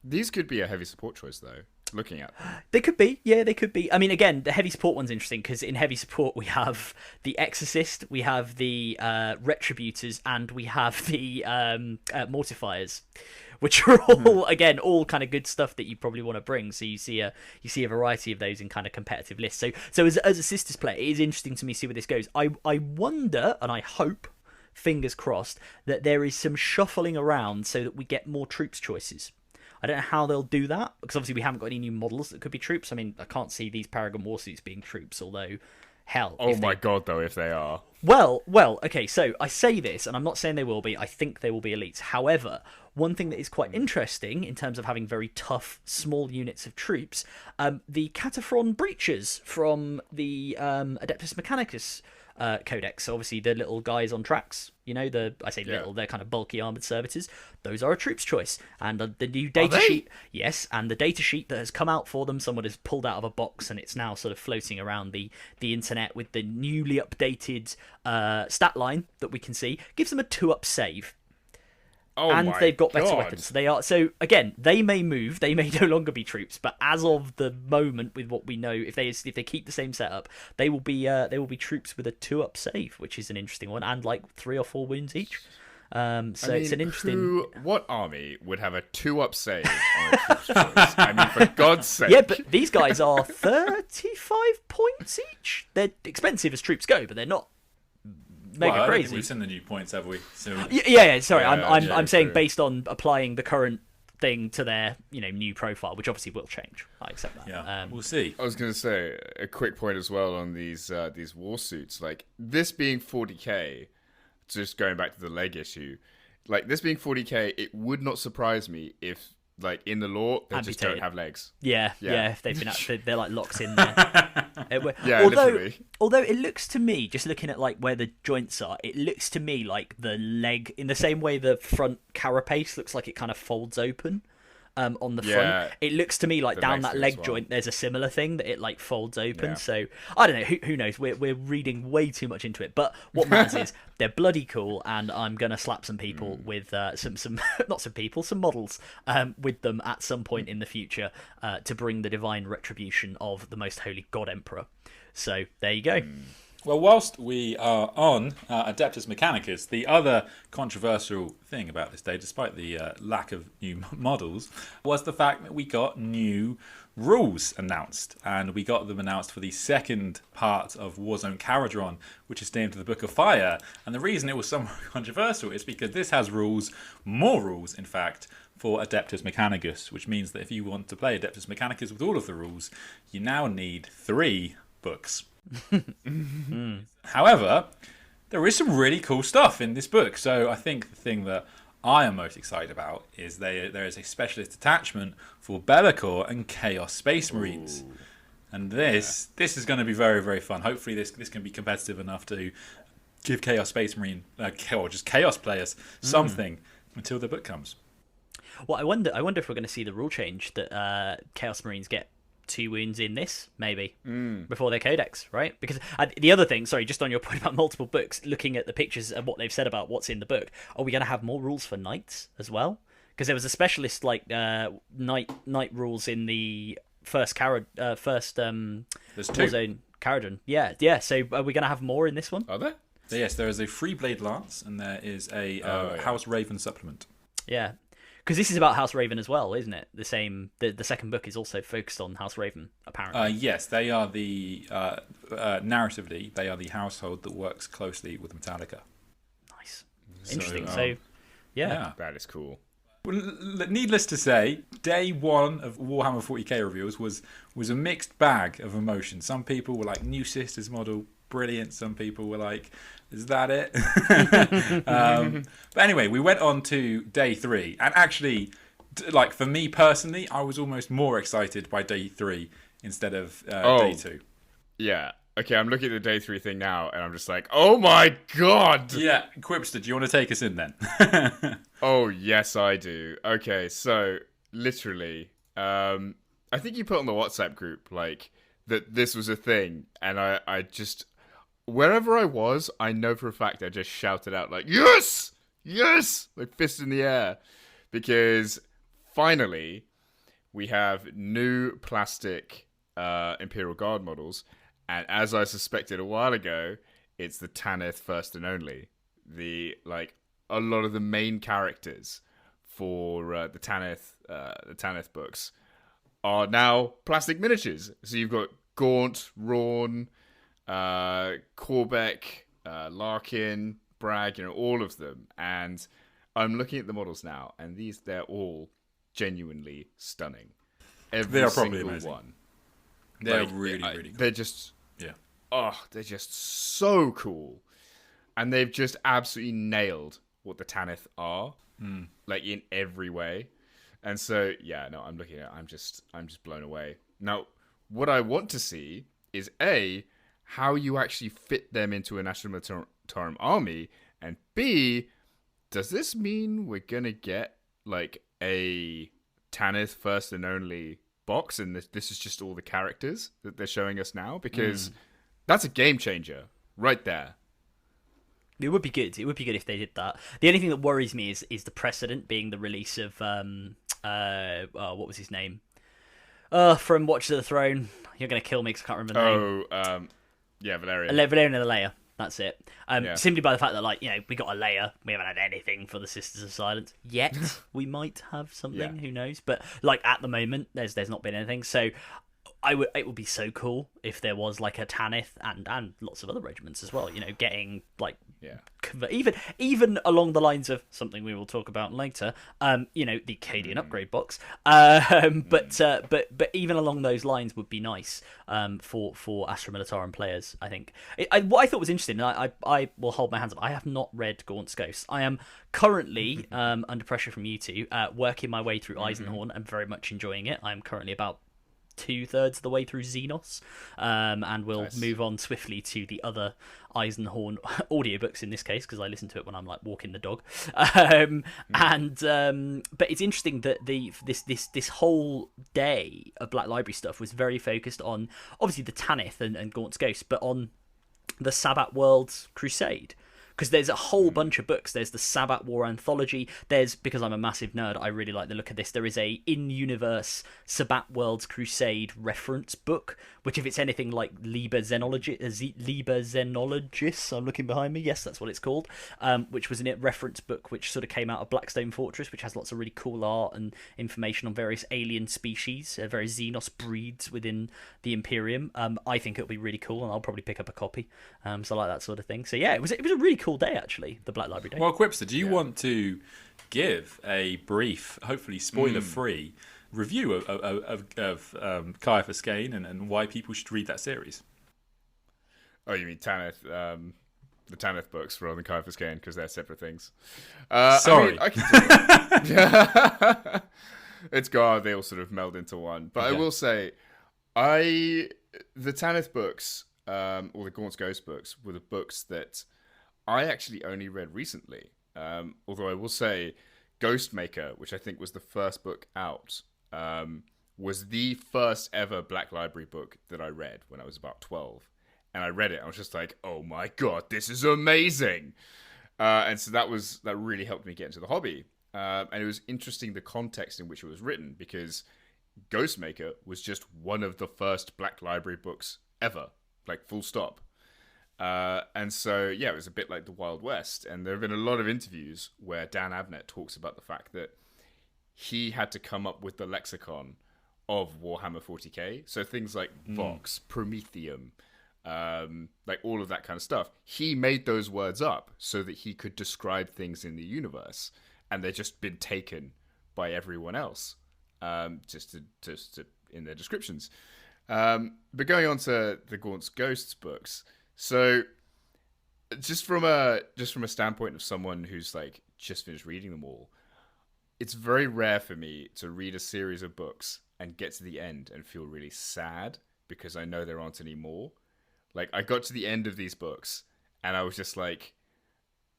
These could be a heavy support choice, though, looking at them. They could be, yeah, they could be. I mean, again, the heavy support one's interesting, because in heavy support we have the Exorcist, we have the Retributors, and we have the Mortifiers, which are all again all kind of good stuff that you probably want to bring. So you see a variety of those in kind of competitive lists. So as a Sisters player, it is interesting to me to see where this goes. I wonder, and I hope, fingers crossed, that there is some shuffling around so that we get more troops choices. I don't know how they'll do that, because obviously we haven't got any new models that could be troops. I mean, I can't see these Paragon Warsuits being troops, although, hell... Oh my god, though, if they are. Well, okay, so I say this, and I'm not saying they will be. I think they will be elites. However, one thing that is quite interesting in terms of having very tough, small units of troops, the Cataphron Breachers from the Adeptus Mechanicus Codex. So obviously the little guys on tracks, you know, little, they're kind of bulky armored servitors. Those are a troops choice. And the new data sheet, yes, and the data sheet that has come out for them, someone has pulled out of a box, and it's now sort of floating around the internet with the newly updated stat line that we can see gives them a 2-up save. Oh and my they've got better God. weapons. So again, they may move, they may no longer be troops, but as of the moment, with what we know, if they keep the same setup, they will be troops with a 2-up save, which is an interesting one, and like 3 or 4 wounds each. So it's an interesting. What army would have a 2-up save on a troop's choice? I mean, for God's sake. Yeah, but these guys are 35 points each. They're expensive as troops go, but they're not mega I don't crazy. think we've seen the new points, have we? So... Yeah. Sorry, Yeah, I'm saying true. based on applying the current thing to their new profile, which obviously will change. I accept that. Yeah, we'll see. I was going to say a quick point as well on these war suits. Like this being 40k, just going back to the leg issue, like this being 40k, it would not surprise me if, like in the lore, they just don't have legs. Yeah. If they've been they're like locked in there. Literally. Although it looks to me, just looking at like where the joints are, it looks to me like the leg, in the same way the front carapace looks like it kind of folds open. On the front, it looks to me like down that leg joint there's a similar thing that it like folds open. So I don't know, who knows, we're reading way too much into it, but what matters is they're bloody cool, and I'm gonna slap some people with some models with them at some point in the future to bring the divine retribution of the most holy god emperor. So there you go. Well, whilst we are on Adeptus Mechanicus, the other controversial thing about this day, despite the lack of new models, was the fact that we got new rules announced. And we got them announced for the second part of Warzone Caradron, which is named the Book of Fire. And the reason it was somewhat controversial is because this has more rules, in fact, for Adeptus Mechanicus, which means that if you want to play Adeptus Mechanicus with all of the rules, you now need 3 books. However, there is some really cool stuff in this book. So I think the thing that I am most excited about is there is a specialist attachment for Be'lakor and Chaos Space Marines. And this is going to be very, very fun. Hopefully this can be competitive enough to give Chaos Space Marine, or just Chaos players, something until the book comes. Well, I wonder if we're going to see the rule change that Chaos Marines get 2 wounds in this, maybe, before their codex, right? Because the other thing, sorry, just on your point about multiple books, looking at the pictures and what they've said about what's in the book, are we going to have more rules for knights as well? Because there was a specialist knight rules in the first Warzone Caradron. Yeah. So are we going to have more in this one? Are there? Yes, there is a Free Blade Lance, and there is a House Raven supplement. Yeah. Because this is about House Raven as well, isn't it? The second book is also focused on House Raven, apparently. Yes, they are narratively, they are the household that works closely with Metallica. Nice. Interesting. So, yeah. That is cool. Well, needless to say, day one of Warhammer 40k reveals was a mixed bag of emotions. Some people were like, new Sisters model, brilliant. Some people were like, is that it? But anyway, we went on to day 3, and actually, like for me personally, I was almost more excited by day 3 instead of day 2. Yeah. Okay, I'm looking at the day 3 thing now, and I'm just like, oh my god! Yeah, Quipster, do you want to take us in then? Oh, yes, I do. Okay, so, literally, I think you put on the WhatsApp group, like, that this was a thing, and I just... Wherever I was, I know for a fact I just shouted out, like, yes! Yes! Like, fist in the air. Because, finally, we have new plastic Imperial Guard models. And as I suspected a while ago, it's the Tanith first and only. A lot of the main characters for the Tanith books are now plastic miniatures. So you've got Gaunt, Rawn, Corbeck, Larkin, Bragg, all of them. And I'm looking at the models now, and they're all genuinely stunning. Every they are probably single amazing. one. They're really cool. They're just... they're just so cool. And they've just absolutely nailed what the Tanith are, like in every way. And so, I'm looking at it, I'm just blown away. Now, what I want to see is A, how you actually fit them into a National Militarum army, and B, does this mean we're gonna get like a Tanith first and only box, and this is just all the characters that they're showing us now? Because that's a game changer right there. It would be good. It would be good if they did that. The only thing that worries me is the precedent being the release of what was his name? From Watch of the Throne. You're gonna kill me because I can't remember the name. Valerian. Valerian and the Leia. That's it. Simply by the fact that, like, we got a Leia, we haven't had anything for the Sisters of Silence yet. We might have something, who knows? But like at the moment, there's not been anything. So it would be so cool if there was like a Tanith and lots of other regiments as well. Getting like even along the lines of something we will talk about later. The Cadian upgrade box. But even along those lines would be nice for Astra Militarum players. I think what I thought was interesting, and I will hold my hands up. I have not read Gaunt's Ghosts. I am currently under pressure from you two, working my way through Eisenhorn. I'm very much enjoying it. I'm currently about 2/3 of the way through Xenos, and we'll move on swiftly to the other Eisenhorn audiobooks in this case, because I listen to it when I'm like walking the dog. But it's interesting that this whole day of Black Library stuff was very focused on obviously the Tanith and Gaunt's Ghost, but on the Sabbat Worlds Crusade. Because there's a whole bunch of books. There's the Sabbat War Anthology. There's, because I'm a massive nerd, I really like the look of this. There is a in-universe Sabbat Worlds Crusade reference book, which if it's anything like Liber Xenologis, I'm looking behind me. Yes, that's what it's called. Which was a reference book which sort of came out of Blackstone Fortress, which has lots of really cool art and information on various alien species, various Xenos breeds within the Imperium. I think it'll be really cool, and I'll probably pick up a copy. So I like that sort of thing. So yeah, it was a really cool day, actually, the Black Library Day. Well, Quipster, do you want to give a brief, hopefully spoiler-free review of Caiaphas Kane and why people should read that series? Oh, you mean Tanith, the Tanith books rather than Caiaphas Kane, because they're separate things. Sorry. I can do it. It's God, they all sort of meld into one. But I will say, the Tanith books, or the Gaunt's Ghost books, were the books that I actually only read recently. Although I will say, Ghostmaker, which I think was the first book out, was the first ever Black Library book that I read when I was about 12. And I read it, and I was just like, oh my God, this is amazing! And so that really helped me get into the hobby. And it was interesting the context in which it was written, because Ghostmaker was just one of the first Black Library books ever, like full stop. And so, it was a bit like the Wild West. And there have been a lot of interviews where Dan Abnett talks about the fact that he had to come up with the lexicon of Warhammer 40k. So things like Vox, Prometheum, like all of that kind of stuff. He made those words up so that he could describe things in the universe. And they've just been taken by everyone else, just to in their descriptions. But going on to the Gaunt's Ghosts books. So, just from a standpoint of someone who's like just finished reading them all, it's very rare for me to read a series of books and get to the end and feel really sad because I know there aren't any more. Like, I got to the end of these books and I was just like,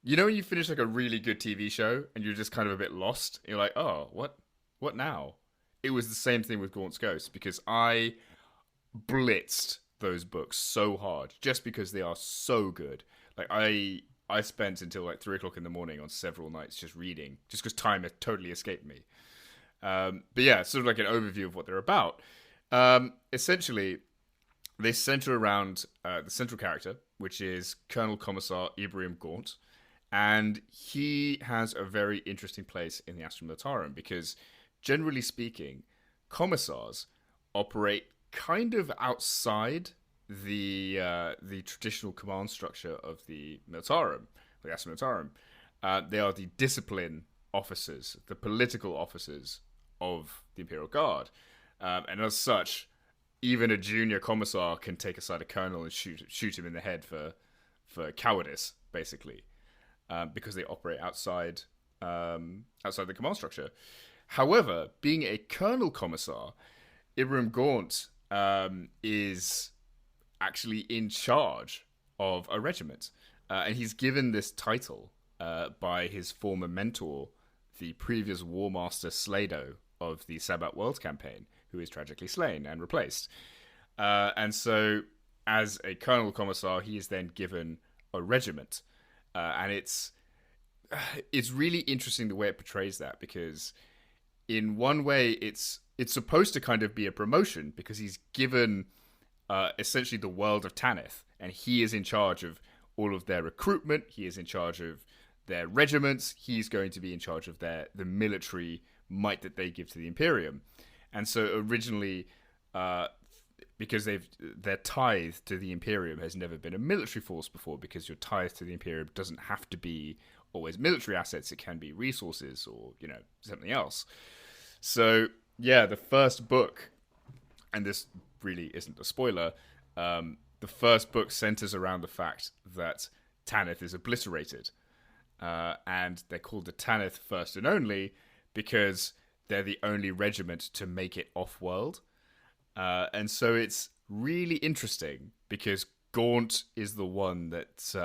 when you finish like a really good TV show and you're just kind of a bit lost, you're like, oh, what now? It was the same thing with Gaunt's Ghost, because I blitzed those books so hard just because they are so good. Like I spent until like 3:00 in the morning on several nights just reading, just because time had totally escaped me. But yeah, sort of like an overview of what they're about. Essentially, they center around the central character, which is Colonel Commissar Ibrahim Gaunt, and he has a very interesting place in the Astra Militarum because, generally speaking, commissars operate kind of outside the traditional command structure of the Militarum, the Astra Militarum. They are the discipline officers, the political officers of the Imperial Guard, and as such, even a junior commissar can take aside a colonel and shoot him in the head for cowardice, basically, because they operate outside the command structure. However, being a colonel commissar, Ibrahim Gaunt is actually in charge of a regiment, and he's given this title by his former mentor, the previous War Master Slado of the Sabbat Worlds campaign, who is tragically slain and replaced. And so, as a colonel commissar, he is then given a regiment, and it's really interesting the way it portrays that, because in one way it's supposed to kind of be a promotion, because he's given essentially the world of Tanith, and he is in charge of all of their recruitment. He is in charge of their regiments. He's going to be in charge of the military might that they give to the Imperium. And so originally, because their tithe to the Imperium has never been a military force before, because your tithe to the Imperium doesn't have to be always military assets. It can be resources or, something else. So, yeah, the first book, and this really isn't a spoiler, the first book centers around the fact that Tanith is obliterated. And they're called the Tanith First and Only because they're the only regiment to make it off-world. And so it's really interesting, because Gaunt is the one that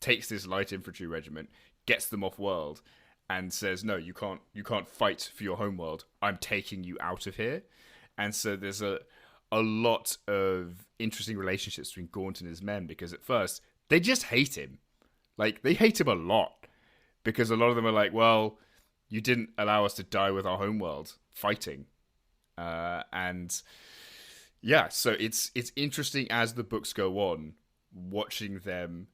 takes this light infantry regiment, gets them off-world, and says, no, you can't fight for your homeworld. I'm taking you out of here. And so there's a lot of interesting relationships between Gaunt and his men, because at first they just hate him. Like, they hate him a lot, because a lot of them are like, well, you didn't allow us to die with our homeworld fighting. And yeah, so it's interesting as the books go on, watching them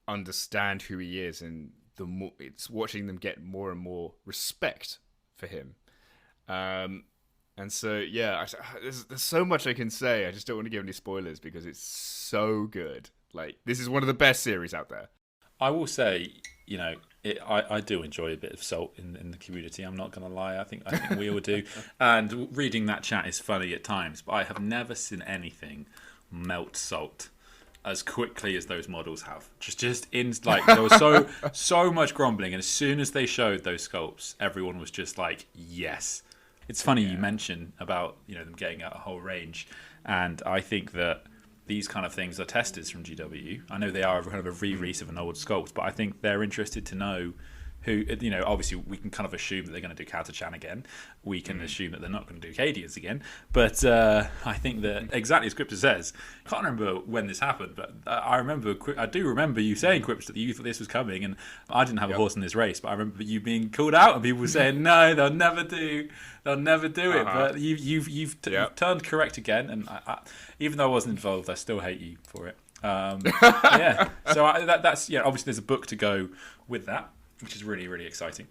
understand who he is, and it's watching them get more and more respect for him. And so, yeah, there's so much I can say. I just don't want to give any spoilers, because it's so good. Like, this is one of the best series out there. I will say, I do enjoy a bit of salt in the community. I'm not going to lie. I think we all do. And reading that chat is funny at times, but I have never seen anything melt salt as quickly as those models have. Just in, like, there was so much grumbling, and as soon as they showed those sculpts, everyone was just like, yes. It's funny you mention about them getting out a whole range, and I think that these kind of things are testers from GW. I know they are kind of a re-release of an old sculpt, but I think they're interested to know who, obviously we can kind of assume that they're going to do Kata-chan again. We can assume that they're not going to do Cadians again. But I think that, exactly as Quipster says, I can't remember when this happened, but I do remember you saying, Quipster, that you thought this was coming, and I didn't have a horse in this race, but I remember you being called out and people saying, no, they'll never do it. But you've turned correct again, and I, even though I wasn't involved, I still hate you for it. Yeah. So that's obviously there's a book to go with that, which is really, really exciting.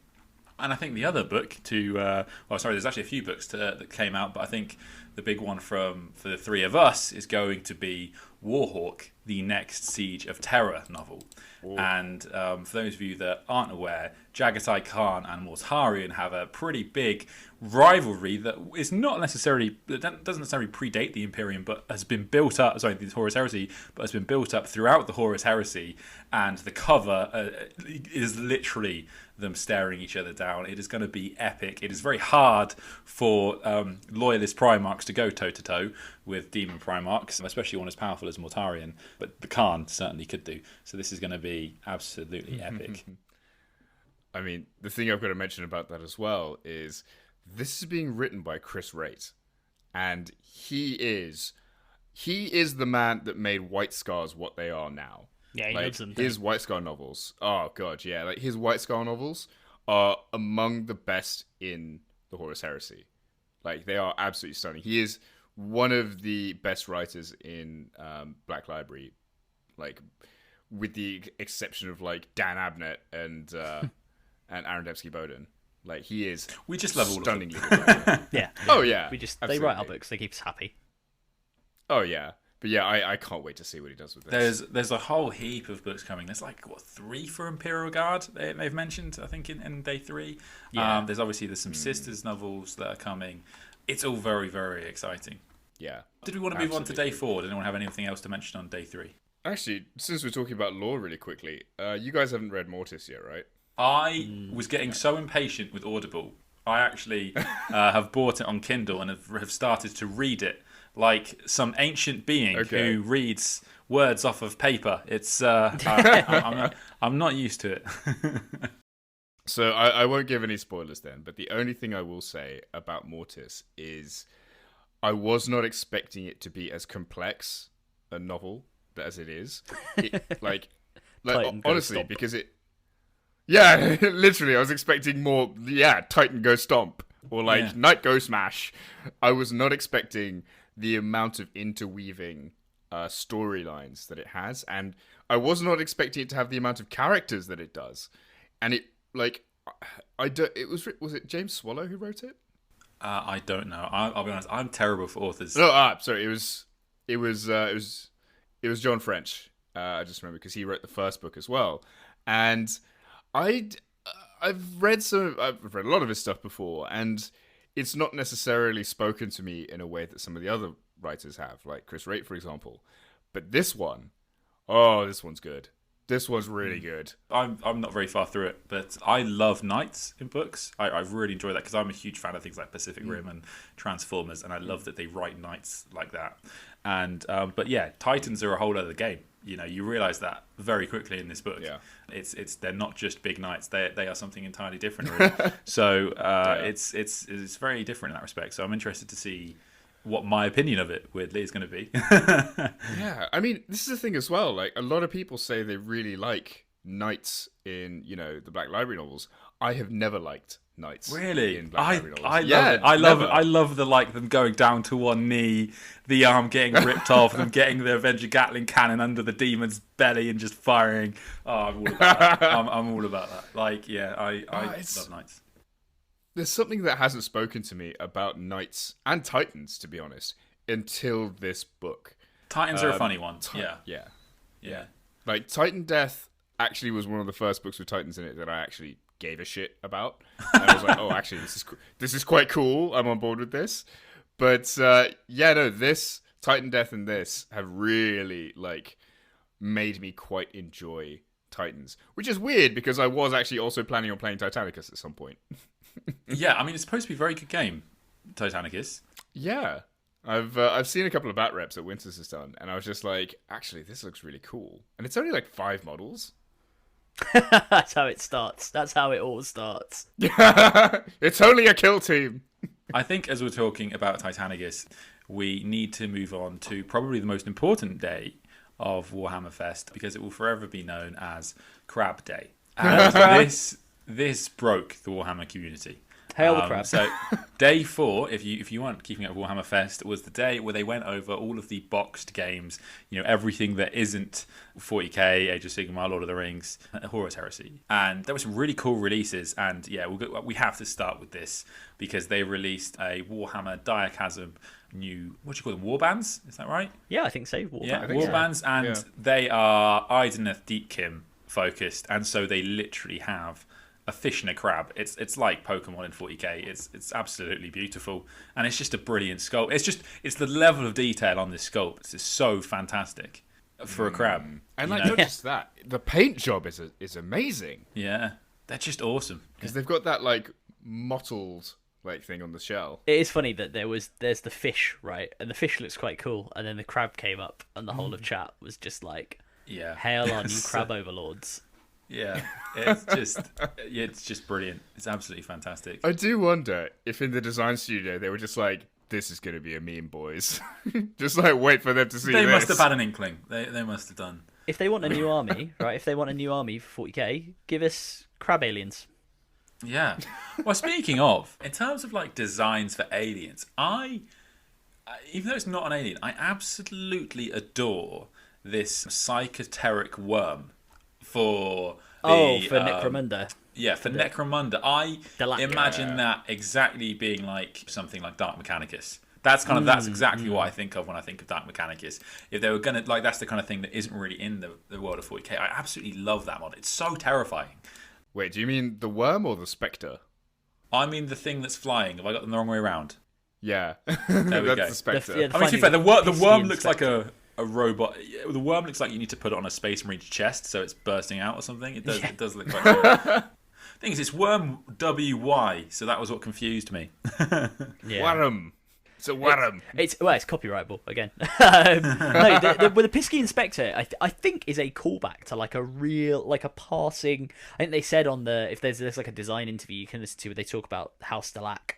And I think the other book there's actually a few books that came out, but I think the big one for the three of us is going to be Warhawk, the next Siege of Terror novel. Ooh. And for those of you that aren't aware, Jagatai Khan and Mortarion have a pretty big rivalry that doesn't necessarily predate the Imperium, but has been built up. Sorry, the Horus Heresy, but has been built up throughout the Horus Heresy. And the cover is literally them staring each other down. It is going to be epic. It is very hard for loyalist Primarchs to go toe to toe with Demon Primarchs, especially one as powerful as Mortarion. But the Khan certainly could do. So this is going to be absolutely epic. I mean, the thing I've got to mention about that as well is this is being written by Chris Wright, and he is the man that made White Scars what they are now. Yeah, he loves them. His White Scar novels. Oh god, yeah, like his White Scar novels are among the best in the Horus Heresy. Like, they are absolutely stunning. He is one of the best writers in Black Library, like, with the exception of like Dan Abnett and Aaron Dembski-Bowden. Like, he is. We just love stunningly all of them. Yeah. Oh yeah. They write our books. They keep us happy. Oh yeah. But yeah, I can't wait to see what he does with this. There's a whole heap of books coming. There's like 3 for Imperial Guard they've mentioned, I think, in day 3. Yeah. There's obviously some Sisters novels that are coming. It's all very, very exciting. Yeah. Did we want to move on to day 4? Did anyone have anything else to mention on day 3? Actually, since we're talking about lore really quickly, you guys haven't read Mortis yet, right? I was getting so impatient with Audible. I actually have bought it on Kindle and have started to read it like some ancient being who reads words off of paper. It's I'm not used to it. So I won't give any spoilers then, but the only thing I will say about Mortis is I was not expecting it to be as complex a novel as it is. Titan honestly, go stomp. because it. Yeah, literally, I was expecting more. Yeah, Titan go stomp or like Knight go smash. I was not expecting the amount of interweaving storylines that it has, and I was not expecting it to have the amount of characters that it does. And it like, I don't. It was it James Swallow who wrote it? I don't know. I'll be honest. I'm terrible for authors. No, sorry. It was John French. I just remember because he wrote the first book as well, and I've read a lot of his stuff before, and it's not necessarily spoken to me in a way that some of the other writers have, like Chris Raitt, for example. But this one's good. This one's really good. I'm not very far through it, but I love knights in books. I really enjoy that because I'm a huge fan of things like Pacific Rim and Transformers, and I love that they write knights like that. And but yeah, Titans are a whole other game. You know, you realise that very quickly in this book. Yeah. It's they're not just big knights. They are something entirely different. Really. So it's very different in that respect. So I'm interested to see what my opinion of it, weirdly, is going to be. Yeah, I mean, this is the thing as well. Like, a lot of people say they really like knights in, the Black Library novels. I have never liked knights. Really? In Black Library novels. I love it. I love the them going down to one knee, the arm getting ripped off, them getting the Avenger Gatling cannon under the demon's belly and just firing. Oh, I'm all about that. I'm all about that. Like, yeah, I love knights. There's something that hasn't spoken to me about knights and titans, to be honest, until this book. Titans are a funny one. Yeah. Like, Titan Death actually was one of the first books with titans in it that I actually gave a shit about. And I was like, oh, actually, this is quite cool. I'm on board with this. But this Titan Death and this have really made me quite enjoy Titans, which is weird because I was actually also planning on playing Titanicus at some point. Yeah, I mean, it's supposed to be a very good game, Titanicus. Yeah, I've seen a couple of bat reps that Winters has done, and I was just like, actually, this looks really cool. And it's only 5 models. That's how it starts. That's how it all starts. It's only a kill team. I think as we're talking about Titanicus, we need to move on to probably the most important day of Warhammer Fest, because it will forever be known as Crab Day. And this broke the Warhammer community. Hail the crab. So day 4, if you weren't keeping up with Warhammer Fest, was the day where they went over all of the boxed games, everything that isn't 40k, Age of Sigmar, Lord of the Rings, Horus Heresy. And there were some really cool releases, and yeah, we have to start with this because they released a Warhammer Diachasm new, what do you call them, warbands? Is that right? Yeah, I think so. Warbands, and they are Ideneth Deepkim focused, and so they literally have a fish and a crab. It's like Pokemon in 40k. It's absolutely beautiful, and it's just a brilliant sculpt. It's the level of detail on this sculpt. It's just so fantastic for a crab. And not just that, the paint job is amazing. Yeah, they're just awesome because they've got that mottled thing on the shell. It is funny that there's the fish, right, and the fish looks quite cool, and then the crab came up, and the whole of chat was just like, hail on you crab overlords. Yeah, it's just brilliant. It's absolutely fantastic. I do wonder if in the design studio they were just like, this is going to be a meme, boys. Just wait for them to see They this. must have had an inkling. They must have done. If they want a new army, right, if they want a new army for 40k, give us crab aliens. Yeah. Well, speaking of, in terms of designs for aliens, even though it's not an alien, I absolutely adore this psychoteric worm for Necromunda. Yeah, for Necromunda. I imagine that exactly being something like Dark Mechanicus. That's exactly what I think of when I think of Dark Mechanicus. If they were gonna that's the kind of thing that isn't really in the world of 40k. I absolutely love that mod. It's so terrifying. Wait, do you mean the worm or the spectre? I mean the thing that's flying. Have I got them the wrong way around? Yeah. There we go. The spectre. I mean, to be fair, the worm looks like a robot. The worm looks like you need to put it on a Space Marine's chest so it's bursting out or something. It does. Yeah. It does look like that. Thing is, it's Worm WY, so that was what confused me. Warham. It's a Warham. It's copyrightable again. No, the Piscian Spectre, I think, is a callback to a passing. I think they said on if there's a design interview you can listen to where they talk about House Delac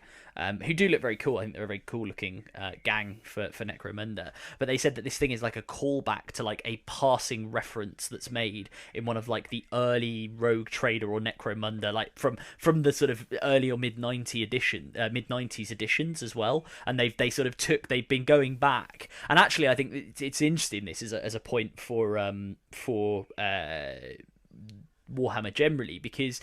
who do look very cool. I think they're a very cool looking gang for Necromunda. But they said that this thing is like a callback to like a passing reference that's made in one of like the early Rogue Trader or Necromunda, like from the sort of early or mid 90s editions as well. And they've been going back. And actually, I think it's interesting. This as a point for Warhammer generally, because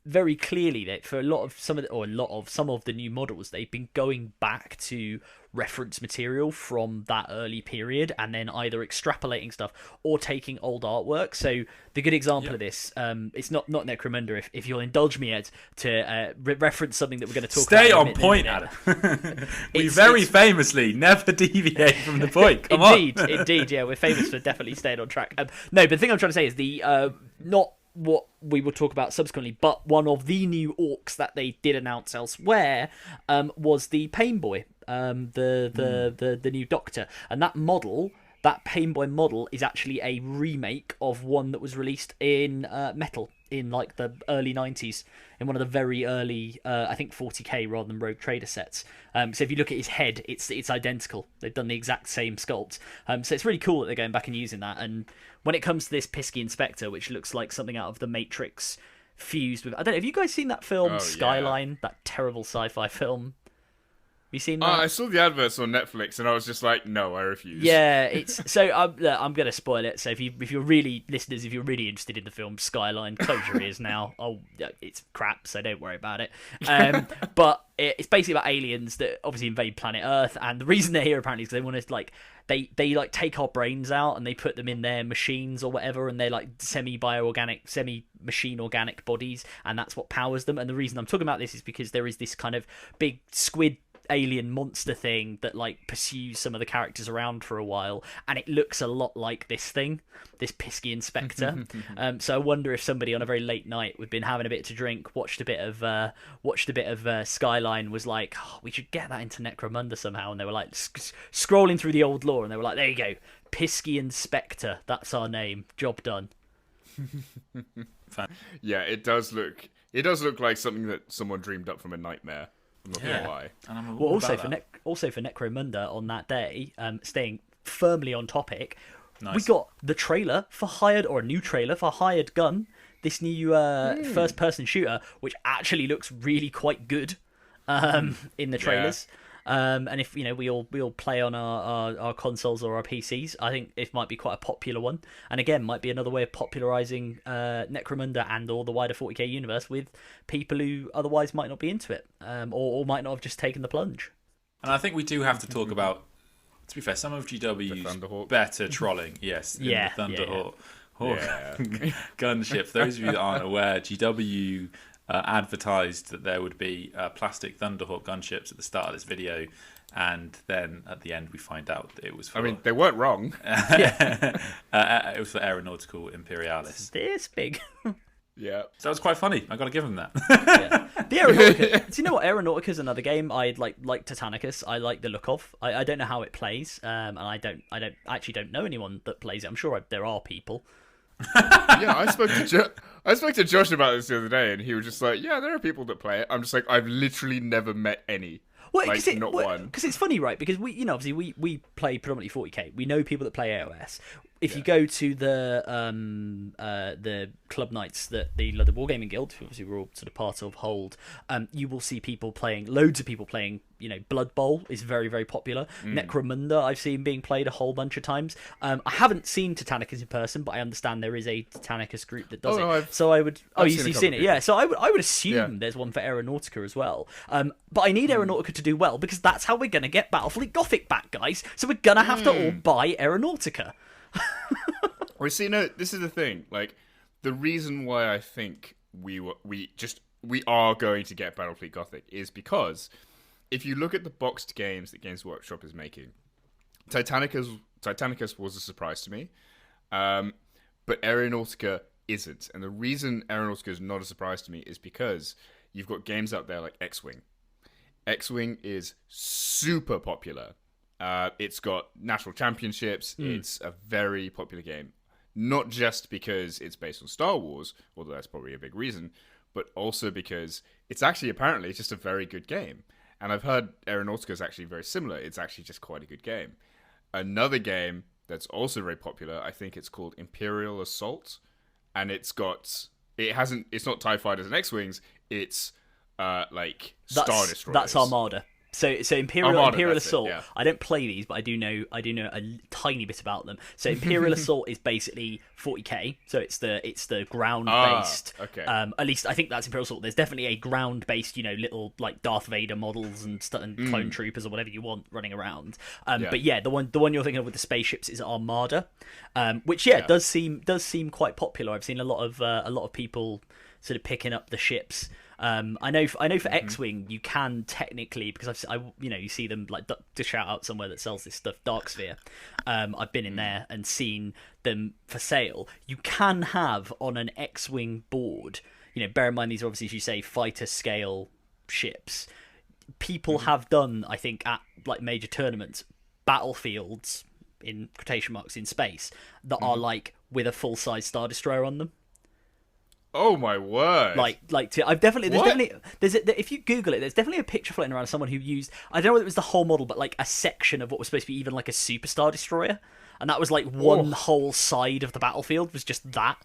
very clearly that for some of the new models, they've been going back to reference material from that early period and then either extrapolating stuff or taking old artwork. So the good example of this, it's not Necromunda, if you'll indulge me, Ed, to reference something that we're going to talk about. Stay on point, Adam. We very famously never deviate from the point. Come indeed, on. Indeed, yeah, we're famous for definitely staying on track. No, but the thing I'm trying to say is not what we will talk about subsequently, but one of the new orcs that they did announce elsewhere was the Pain Boy, the new Doctor, and that Pain Boy model is actually a remake of one that was released in metal in like the early 90s, in one of the very early I think 40k rather than Rogue Trader sets. So if you look at his head, it's identical. They've done the exact same sculpt. So it's really cool that they're going back and using that. And when it comes to this Pisky Inspector, which looks like something out of the Matrix fused with, I don't know, have you guys seen that film Skyline, that terrible sci-fi film? Have you seen that? I saw the adverts on Netflix and I was just like, no, I refuse. Yeah, it's so I'm going to spoil it. So if you're really listeners, if you're really interested in the film Skyline, close your ears now. It's crap, so don't worry about it. But it's basically about aliens that obviously invade planet Earth, and the reason they're here apparently is because they want to like they like take our brains out and they put them in their machines or whatever, and they're like semi-bioorganic, semi-machine organic bodies, and that's what powers them. And the reason I'm talking about this is because there is this kind of big squid alien monster thing that like pursues some of the characters around for a while, and it looks a lot like this Pisky Inspector. So I wonder if somebody on a very late night, we've been having a bit to drink, watched a bit of Skyline, was like, we should get that into Necromunda somehow, and they were like scrolling through the old lore, and they were like, there you go, Pisky Inspector, that's our name, job done. Yeah, it does look like something that someone dreamed up from a nightmare. I'm not gonna lie. Well, also for Necromunda on that day, staying firmly on topic, we got the trailer for a new trailer for Hired Gun, this new first-person shooter, which actually looks really quite good in the trailers. Yeah. And if we all play on our consoles or our PCs, I think it might be quite a popular one, and again might be another way of popularizing Necromunda and all the wider 40k universe with people who otherwise might not be into it, or might not have just taken the plunge. And I think we do have to talk about, to be fair, some of GW's better trolling. Yes, the Thunderhawk gunship. For those of you that aren't aware, GW advertised that there would be plastic Thunderhawk gunships at the start of this video, and then at the end we find out that it was for... I mean, they weren't wrong. It was for Aeronautical Imperialis. It's this big. Yeah. So it was quite funny. I got to give them that. The Aeronautica. Do you know what? Aeronautica is another game I like Titanicus. I like the look of. I don't know how it plays, and I actually don't know anyone that plays it. I'm sure there are people. Yeah, I spoke to Josh about this the other day, and he was just like, "Yeah, there are people that play it." I'm just like, I've literally never met any. Well, not one. Because it's funny, right? Because obviously we play predominantly 40k. We know people that play AOS. If you go to the club nights that the Wargaming Guild, who obviously we're all sort of part of, hold, you will see loads of people playing. Blood Bowl is very, very popular. Necromunda I've seen being played a whole bunch of times. I haven't seen Titanicus in person, but I understand there is a Titanicus group that does it. So I would. You've seen it, yeah. So I would assume there's one for Aeronautica as well. But I need Aeronautica to do well, because that's how we're gonna get Battlefleet Gothic back, guys. So we're gonna have to all buy Aeronautica. Well, see, no, this is the thing. Like, the reason why I think we are going to get Battlefleet Gothic is because if you look at the boxed games that Games Workshop is making, Titanicus was a surprise to me, but Aeronautica isn't. And the reason Aeronautica is not a surprise to me is because you've got games out there like X-Wing. X-Wing is super popular. It's got national championships. It's a very popular game. Not just because it's based on Star Wars, although that's probably a big reason, but also because it's actually apparently just a very good game. And I've heard Aeronautica is actually very similar. It's actually just quite a good game. Another game that's also very popular, I think it's called Imperial Assault, and it's not TIE Fighters and X-Wings, it's like Star Destroyers. That's Armada. So Imperial Assault. Yeah. I don't play these, but I do know a tiny bit about them. So Imperial Assault is basically 40k. So it's the ground based. Okay. At least I think that's Imperial Assault. There's definitely a ground based, little like Darth Vader models and clone troopers or whatever you want running around. But yeah, the one you're thinking of with the spaceships is Armada, which does seem quite popular. I've seen a lot of people sort of picking up the ships. I know for X-Wing you can technically, because you see them, like, to shout out somewhere that sells this stuff, Darksphere. I've been in there and seen them for sale. You can have on an X-Wing board, bear in mind these are obviously, as you say, fighter scale ships. People have done, I think, at like major tournaments, battlefields in quotation marks in space that are like with a full size Star Destroyer on them. Oh my word! If you Google it, there's definitely a picture floating around of someone who used, I don't know whether it was the whole model, but like a section of what was supposed to be even like a Super Star Destroyer, and that was like one whole side of the battlefield was just that,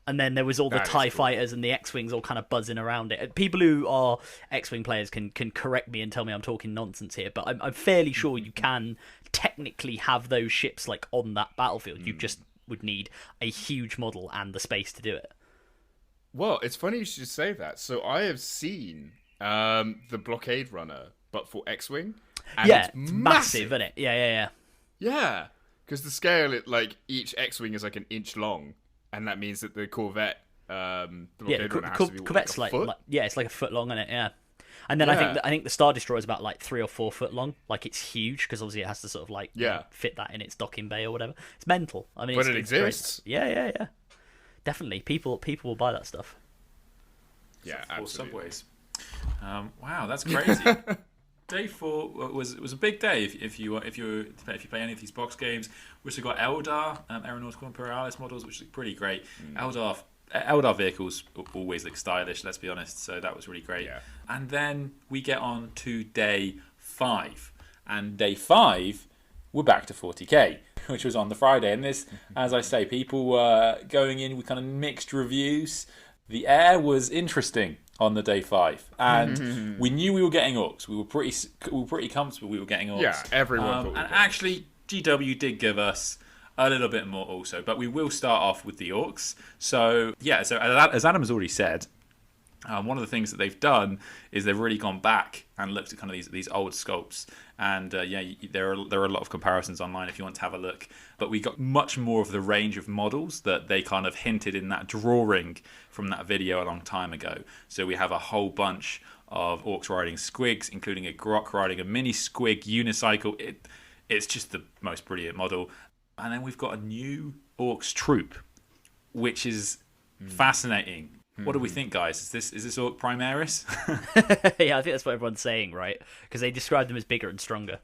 and then there was all the TIE fighters and the X-Wings all kind of buzzing around it. People who are X-Wing players can correct me and tell me I'm talking nonsense here, but I'm fairly sure you can technically have those ships like on that battlefield. You just would need a huge model and the space to do it. Well, it's funny you should say that. So I have seen the Blockade Runner, but for X-Wing. And it's massive, isn't it? Yeah. Yeah, because the scale, each X-Wing is like an inch long, and that means that the Corvette, the Blockade Runner has to be Corvette's like a foot? It's like a foot long, isn't it? Yeah. And then I think the Star Destroyer is about like 3 or 4 foot long. Like, it's huge because obviously it has to sort of fit that in its docking bay or whatever. It's mental. I mean, but it exists. Yeah. Definitely, people will buy that stuff. Yeah, absolutely. Subways. Wow, that's crazy. Day 4 was a big day. If you play any of these box games, we also got Eldar, Aeronautical Imperialis models, which look pretty great. Eldar vehicles always look stylish. Let's be honest. So that was really great. Yeah. And then we get on to day 5, and day 5 we're back to 40k, which was on the Friday. And this, as I say, people were going in with kind of mixed reviews. The air was interesting on the day 5, and we knew we were getting orcs. We were pretty comfortable we were getting orcs. Yeah, everyone thought. And actually, GW did give us a little bit more also, but we will start off with the orcs. So as Adam has already said, one of the things that they've done is they've really gone back and looked at kind of these old sculpts, and there are a lot of comparisons online if you want to have a look. But we got much more of the range of models that they kind of hinted in that drawing from that video a long time ago. So we have a whole bunch of orcs riding squigs, including a grok riding a mini squig unicycle. It's just the most brilliant model. And then we've got a new orcs troop, which is fascinating. What do we think, guys? Is this Orc Primaris? Yeah, I think that's what everyone's saying, right? Because they describe them as bigger and stronger.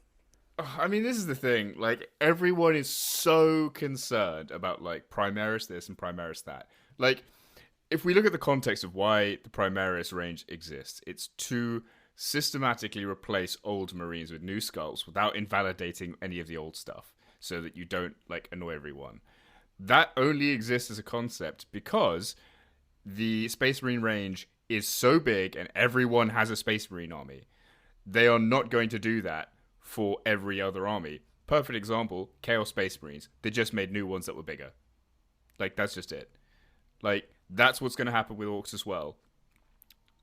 I mean, this is the thing. Like, everyone is so concerned about, like, Primaris this and Primaris that. Like, if we look at the context of why the Primaris range exists, it's to systematically replace old Marines with new sculpts without invalidating any of the old stuff, so that you don't, like, annoy everyone. That only exists as a concept because the Space Marine range is so big and everyone has a Space Marine army. They are not going to do that for every other army. Perfect example, Chaos Space Marines. They just made new ones that were bigger. Like, that's just it. Like, that's what's going to happen with orcs as well.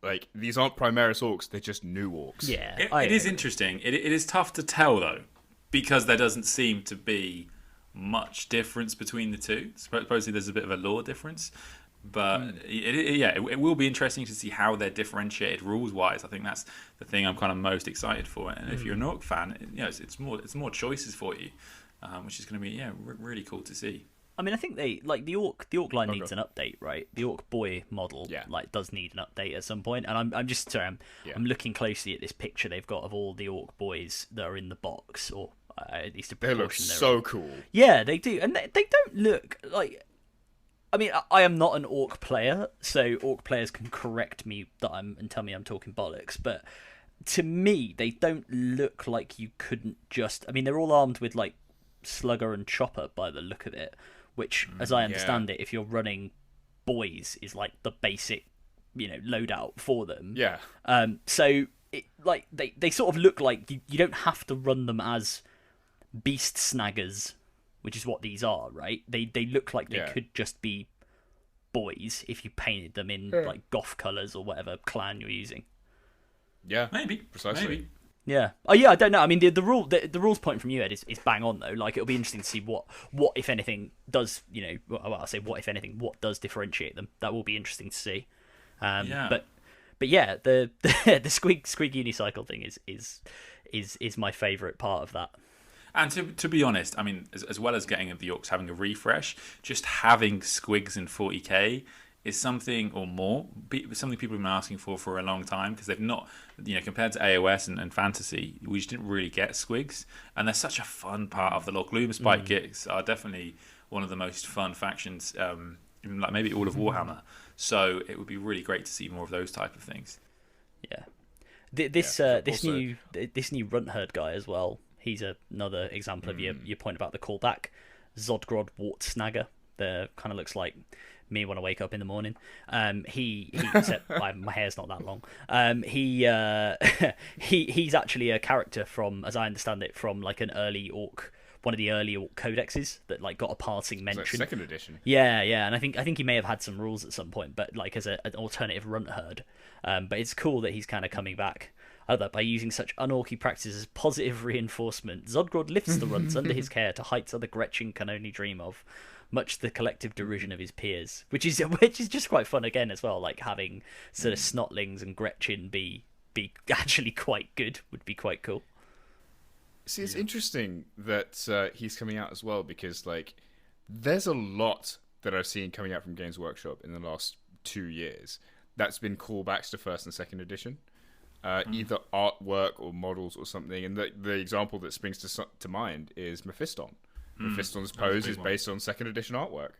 Like, these aren't Primaris orcs, they're just new orcs. Yeah, it is interesting. It is tough to tell, though, because there doesn't seem to be much difference between the two. Supposedly there's a bit of a lore difference. But it will be interesting to see how they're differentiated rules-wise. I think that's the thing I'm kind of most excited for. And if you're an orc fan, it's more choices for you, which is going to be really cool to see. I mean, I think they like the orc line needs an update, right? The orc boy model does need an update at some point. And I'm just sorry, I'm looking closely at this picture they've got of all the orc boys that are in the box, or at least a proportion. They look so cool. Yeah, they do, and they don't look like. I mean, I am not an orc player, so orc players can correct me and tell me I'm talking bollocks. But to me, they don't look like you couldn't just... I mean, they're all armed with, like, Slugger and Chopper by the look of it, which, as I understand it, if you're running boys, is, like, the basic, loadout for them. Yeah. So, they sort of look like you don't have to run them as beast snaggers, which is what these are, right? They look like they could just be boys if you painted them in, like, goth colours or whatever clan you're using. Yeah, maybe precisely. Maybe. Yeah. Oh, yeah. I don't know. I mean, the rules point from you, Ed, is bang on though. Like, it'll be interesting to see what if anything does. I'll say what if anything, what does differentiate them. That will be interesting to see. But yeah, the squig unicycle thing is my favourite part of that. And to be honest, I mean, as well as getting the Orcs having a refresh, just having squigs in 40k is something or more, something people have been asking for a long time, because they've not, compared to AOS and Fantasy, we just didn't really get squigs, and they're such a fun part of the lore. Gloomspite Gits are definitely one of the most fun factions, like maybe all of Warhammer. So it would be really great to see more of those type of things. Yeah, this new Runt Herd guy as well. He's another example of your point about the callback. Zodgrod Wart Snagger. The kind of looks like me when I wake up in the morning. He except my hair's not that long. He's actually a character from, as I understand it, from like one of the early Orc codexes that like got a passing mention. It's like second edition. Yeah, and I think he may have had some rules at some point, but like as an alternative Runt Herd. But it's cool that he's kind of coming back. By using such unorky practices as positive reinforcement, Zodgrod lifts the runts under his care to heights other Gretchen can only dream of, much to the collective derision of his peers, which is just quite fun again as well. Like having sort of Snotlings and Gretchen be actually quite good would be quite cool. See, it's interesting that he's coming out as well, because like there's a lot that I've seen coming out from Games Workshop in the last 2 years that's been callbacks to first and second edition. Either artwork or models or something, and the example that springs to mind is Mephiston. Mephiston's pose is based on second edition artwork.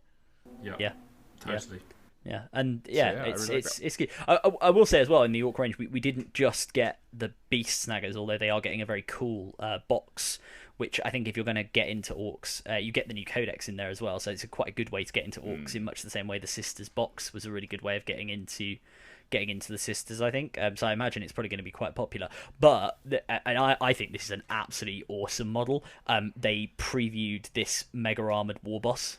Yeah, totally. Yeah, and it's good. I will say as well, in the Orc range, we didn't just get the Beast Snaggers, although they are getting a very cool box, which I think if you're going to get into Orcs, you get the new Codex in there as well, so it's quite a good way to get into Orcs, in much the same way the Sisters box was a really good way of getting into the Sisters, I think. So I imagine it's probably going to be quite popular. But I think this is an absolutely awesome model. They previewed this mega armored war boss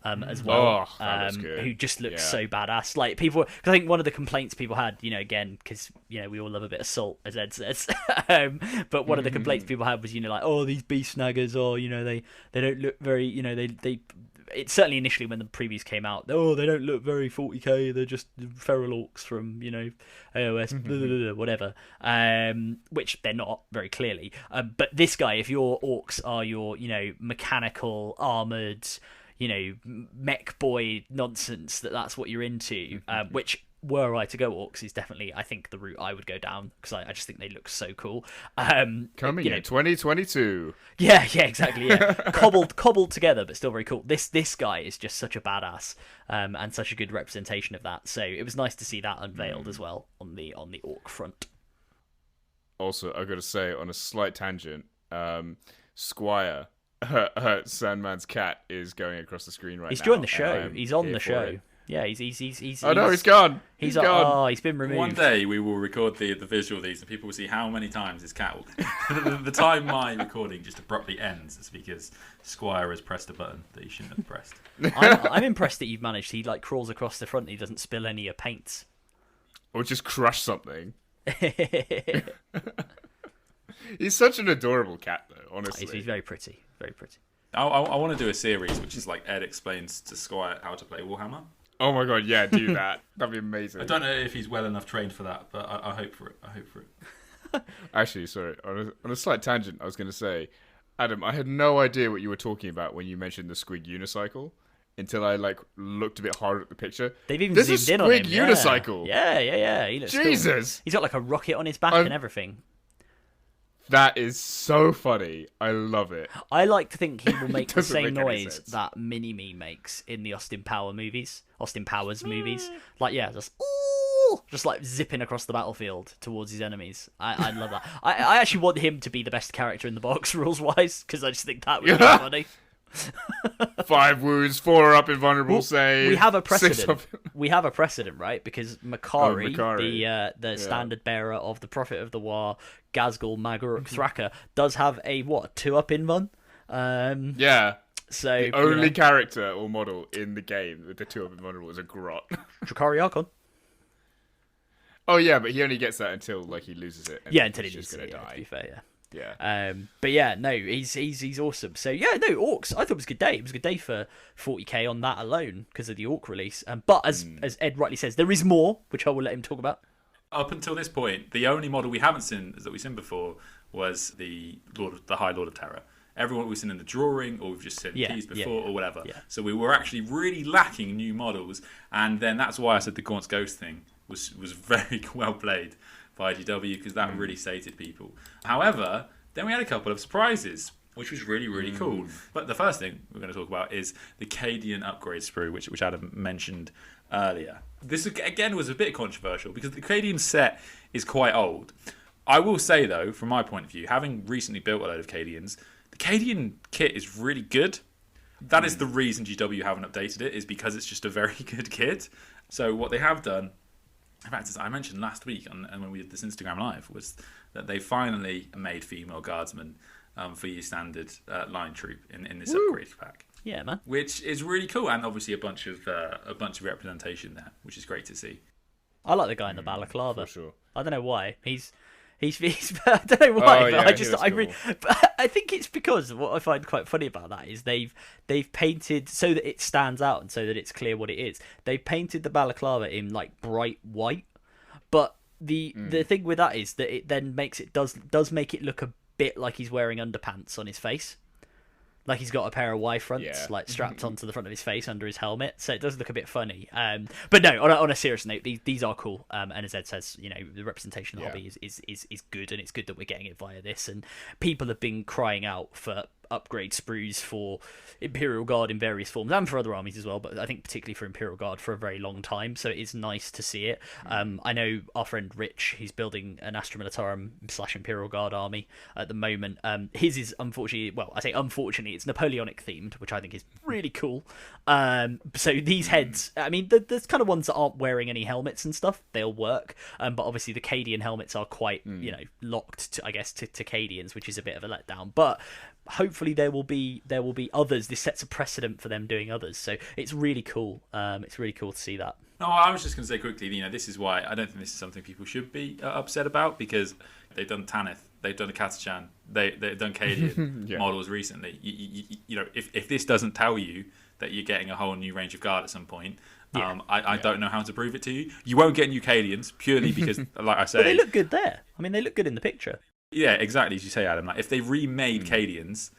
as well, who just looks so badass. Like people, because I think one of the complaints people had, again, because we all love a bit of salt, as Ed says. But one of the complaints people had was, like, oh, these beast snaggers, they don't look very, they. It's certainly initially when the previews came out, they don't look very 40k, they're just feral orcs from, AOS, blah, blah, blah, whatever, which they're not, very clearly. But this guy, if your orcs are your, mechanical, armoured, mech boy nonsense, that's what you're into, which, were I to go Orcs, is definitely, I think, the route I would go down, because I just think they look so cool. Coming in 2022. Yeah, exactly. Yeah, cobbled together, but still very cool. This guy is just such a badass, and such a good representation of that. So it was nice to see that unveiled as well on the Orc front. Also, I've got to say, on a slight tangent, Squire, Sandman's cat, is going across the screen right now. He's joined the show. He's on the show. Yeah, he's. Oh no, he's gone. He's gone. Oh, he's been removed. One day we will record the visual of these, and people will see how many times his cat will. the time my recording just abruptly ends is because Squire has pressed a button that he shouldn't have pressed. I'm impressed that you've managed. He crawls across the front and he doesn't spill any of your paints. Or just crush something. He's such an adorable cat, though. Honestly, he's very pretty. Very pretty. I want to do a series which is like Ed explains to Squire how to play Warhammer. Oh my god, yeah, do that. That'd be amazing. I don't know if he's well enough trained for that, but I hope for it. Actually, sorry, on a slight tangent, I was going to say, Adam, I had no idea what you were talking about when you mentioned the Squig unicycle until I looked a bit harder at the picture. They've even zoomed in on him. Unicycle. Yeah. He looks Jesus. Cool. He's got like a rocket on his back and everything. That is so funny. I love it. I like to think he will make the same noise that Mini-Me makes in the Austin Powers movies. Like, just, ooh, just like zipping across the battlefield towards his enemies. I love that. I actually want him to be the best character in the box rules wise, because I just think that would be funny. 5 wounds, 4 up, invulnerable save. We have a precedent. We have a precedent, right? Because Makari, the standard bearer of the Prophet of the War, Gazgul Maguruk Thraka, does have a 2 up invuln. So the only character or model in the game with the 2 up invulnerable is a Grot. Drakari Archon. Oh yeah, but he only gets that until he loses it. Until he loses it. To be fair, Yeah. But yeah, no, he's awesome. So yeah, no, Orcs. I thought it was a good day. It was a good day for 40k on that alone because of the Orc release. But as Ed rightly says, there is more, which I will let him talk about. Up until this point, the only model we haven't seen that we've seen before was the High Lord of Terror. Everyone we've seen in the drawing, or we've just seen teased before, or whatever. Yeah. So we were actually really lacking new models, and then that's why I said the Gaunt's Ghost thing was very well played by IGW, because that really sated people. However, then we had a couple of surprises, which was really, really cool. But the first thing we're going to talk about is the Cadian upgrade sprue, which Adam mentioned earlier. This, again, was a bit controversial, because the Cadian set is quite old. I will say, though, from my point of view, having recently built a load of Cadians, the Cadian kit is really good. That is the reason GW haven't updated it, is because it's just a very good kit. So what they have done, in fact, as I mentioned last week and when we did this Instagram Live, was that they finally made female guardsmen for your standard line troop in this upgrade pack. Yeah, man. Which is really cool, and obviously a bunch of representation there, which is great to see. I like the guy in the balaclava. For sure. I don't know why. He's I don't know why, but I think it's because what I find quite funny about that is they've painted so that it stands out and so that it's clear what it is. They've painted the balaclava in bright white, but the thing with that is that it then does make it look a bit like he's wearing underpants on his face. Like he's got a pair of Y fronts strapped onto the front of his face under his helmet, so it does look a bit funny. But no, on a serious note, these are cool. And as Ed says, the representation hobby is good, and it's good that we're getting it via this. And people have been crying out for upgrade sprues for Imperial Guard in various forms and for other armies as well, but I think particularly for Imperial Guard for a very long time, so it is nice to see it. I know our friend Rich, he's building an Astra Militarum / Imperial Guard army at the moment. His is unfortunately it's Napoleonic themed, which I think is really cool. So these heads, I mean, there's kind of ones that aren't wearing any helmets and stuff, they'll work, but obviously the Cadian helmets are quite locked to Cadians, which is a bit of a letdown, but hopefully there will be others. This sets a precedent for them doing others, so it's really cool. It's really cool to see that. No, I was just going to say quickly, this is why I don't think this is something people should be upset about, because they've done Tanith, they've done a Katachan, they've done Cadian models recently. If this doesn't tell you that you're getting a whole new range of guard at some point, I don't know how to prove it to you. You won't get new Cadians purely because, like I say, they look good there. I mean, they look good in the picture. Yeah, exactly as you say, Adam. If they remade Cadians,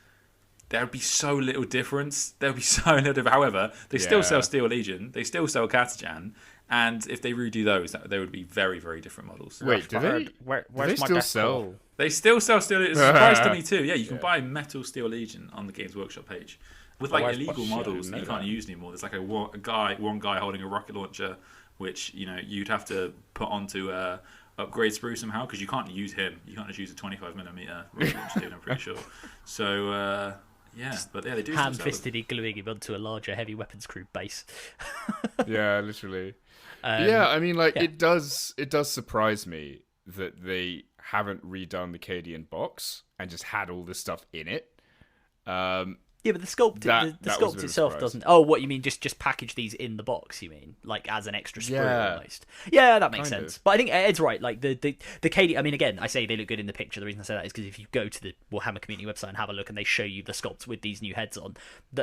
there would be so little difference. There would be so little. However, they still sell Steel Legion. They still sell Katachan. And if they redo those, they would be very, very different models. Wait, do they? Where's my still sell? They still sell Steel Legion. It's a surprise to me too. Yeah, you can buy Metal Steel Legion on the Games Workshop page. With illegal models that you can't use anymore. There's one guy holding a rocket launcher, which you'd have to put onto upgrade sprue somehow, because you can't use him. You can't just use a 25mm rocket launcher, I'm pretty sure. So they do ham-fistedly gluing him onto a larger heavy weapons crew base. Yeah, literally. I mean, it does surprise me that they haven't redone the Cadian box and just had all this stuff in it. Yeah, but the sculpt itself doesn't. Oh, what you mean? Just package these in the box? You mean as an extra sprue almost? Yeah, that makes sense. But I think Ed's right. The Cadian. I mean, again, I say they look good in the picture. The reason I say that is because if you go to the Warhammer community website and have a look, and they show you the sculpts with these new heads on,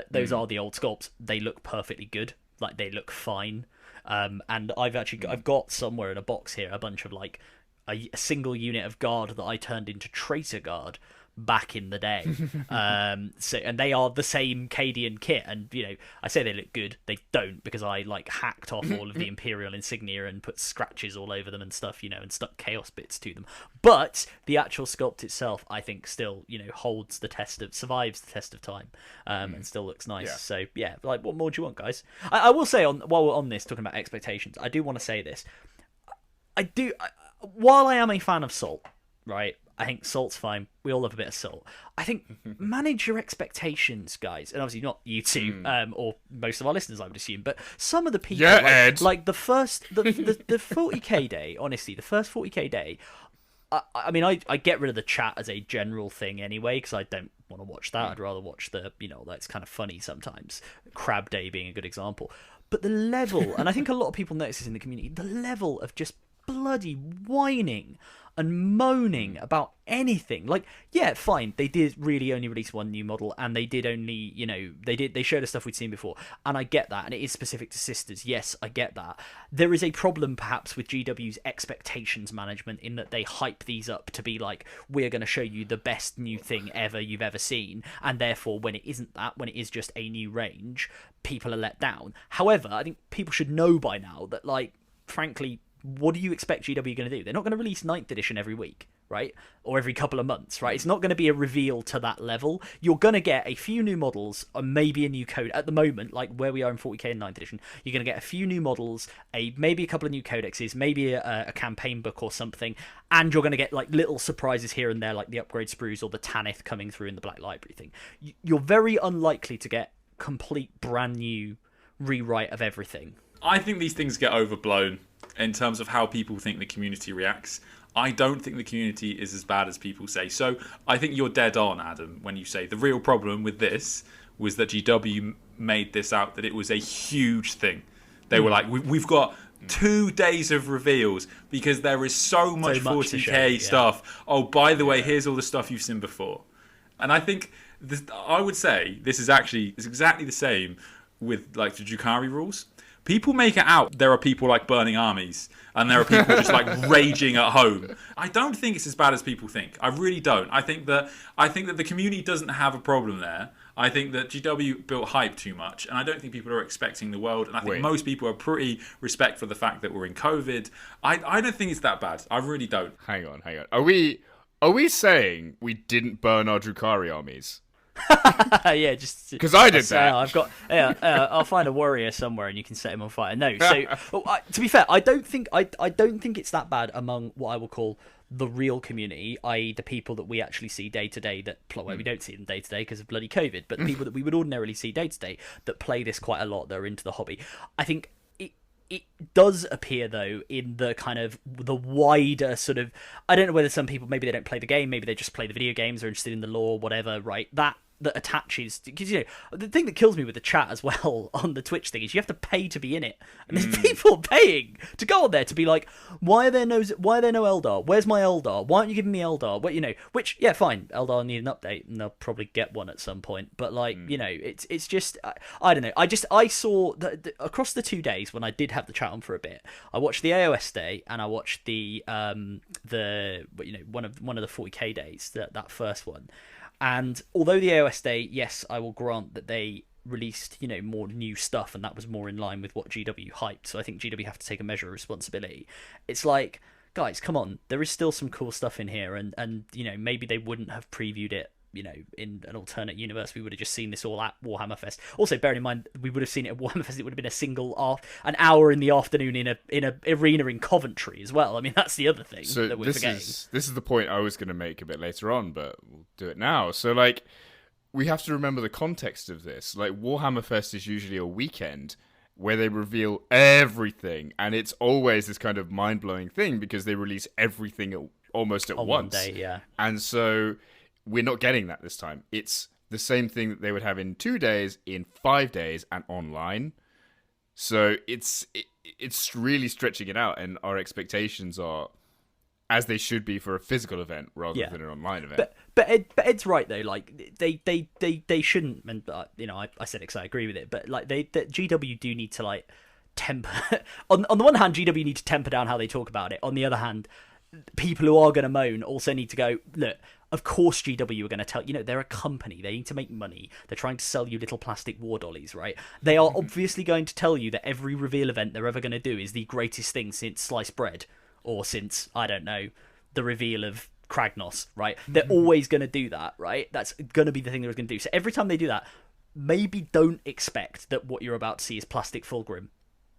those are the old sculpts. They look perfectly good. They look fine. And I've got somewhere in a box here a bunch of a single unit of guard that I turned into traitor guard back in the day. And they are the same Cadian kit, and I say they look good, they don't, because I hacked off all of the Imperial insignia and put scratches all over them and stuff, and stuck chaos bits to them. But the actual sculpt itself, I think, still survives the test of time, and still looks nice. So what more do you want, guys? I will say, while we're on this talking about expectations, I do want to say this. while I am a fan of Salt, right? I think Salt's fine. We all love a bit of Salt. I think manage your expectations, guys. And obviously not you two, or most of our listeners, I would assume, but some of the people, Ed. like the 40k day, honestly, the first 40k day, I mean, I get rid of the chat as a general thing anyway, because I don't want to watch that. I'd rather watch that's kind of funny sometimes. Crab Day being a good example. But the level, and I think a lot of people notice this in the community, the level of just bloody whining and moaning about anything. Like, yeah, fine, they did really only release one new model, and they did only, they showed us stuff we'd seen before, and I get that, and it is specific to Sisters. Yes, I get that. There is a problem perhaps with GW's expectations management in that they hype these up to be like, we're going to show you the best new thing you've ever seen, and therefore when it isn't that, when it is just a new range, people are let down. However, I think people should know by now that, like, frankly, what do you expect GW going to do? They're not going to release 9th edition every week, right? Or every couple of months, right? It's not going to be a reveal to that level. You're going to get a few new models, or maybe a new code. At the moment, like where we are in 40k and 9th edition, you're going to get a few new models, maybe a couple of new codexes, maybe a campaign book or something, and you're going to get like little surprises here and there, like the upgrade sprues or the Tanith coming through in the Black Library thing. You're very unlikely to get complete brand new rewrite of everything. I think these things get overblown in terms of how people think the community reacts. I don't think the community is as bad as people say. So I think you're dead on, Adam, when you say the real problem with this was that GW made this out that it was a huge thing. They were like, we've got 2 days of reveals because there is so much 40k stuff. Oh, by the way, here's all the stuff you've seen before. And I think I would say it's exactly the same with like the Drukhari rules. People make it out there are people like burning armies and there are people just like raging at home. I don't think it's as bad as people think. I really don't. I think that the community doesn't have a problem there. I think that GW built hype too much, and I don't think people are expecting the world. And I think most people are pretty respect for the fact that we're in COVID. I don't think it's that bad. I really don't. Hang on. Are we saying we didn't burn our Drukhari armies? Yeah, just because I did that. I've got. I'll find a warrior somewhere, and you can set him on fire. No, so to be fair, I don't think it's that bad among what I will call the real community, i.e., the people that we actually see day to day. We don't see them day to day because of bloody COVID, but the people that we would ordinarily see day to day that play this quite a lot, that are into the hobby. I think it does appear, though, in the kind of the wider sort of, I don't know whether some people, maybe they don't play the game, maybe they just play the video games, or interested in the lore, whatever, right? That attaches, because the thing that kills me with the chat as well on the Twitch thing is you have to pay to be in it, and there's people paying to go on there to be like, why are there no Eldar? Where's my Eldar? Why aren't you giving me Eldar? Which yeah, fine, Eldar need an update and they'll probably get one at some point, but like it's just I don't know. I saw across the 2 days when I did have the chat on for a bit, I watched the AOS day and I watched the one of the 40k days, that first one. And although the AOS day, yes, I will grant that they released, more new stuff, and that was more in line with what GW hyped. So I think GW have to take a measure of responsibility. It's like, guys, come on, there is still some cool stuff in here, and maybe they wouldn't have previewed it, in an alternate universe. We would have just seen this all at Warhammer Fest. Also, bearing in mind, we would have seen it at Warhammer Fest. It would have been an hour in the afternoon in a arena in Coventry as well. I mean, that's the other thing that we're forgetting. This is the point I was going to make a bit later on, but we'll do it now. So, like, we have to remember the context of this. Like, Warhammer Fest is usually a weekend where they reveal everything, and it's always this kind of mind-blowing thing because they release everything almost at once. One day, yeah. And so we're not getting that this time. It's the same thing that they would have in 2 days, in 5 days, and online. So it's really stretching it out, and our expectations are as they should be for a physical event rather than an online event. But Ed's right though. Like they shouldn't. And I said it because I agree with it. But like GW do need to like temper. on the one hand, GW need to temper down how they talk about it. On the other hand, people who are going to moan also need to go, look, of course GW are going to tell, they're a company, they need to make money, they're trying to sell you little plastic war dollies, right? They are obviously going to tell you that every reveal event they're ever going to do is the greatest thing since sliced bread, or since, I don't know, the reveal of Kragnos, right? They're always going to do that, right? That's going to be the thing they're going to do. So every time they do that, maybe don't expect that what you're about to see is plastic Fulgrim.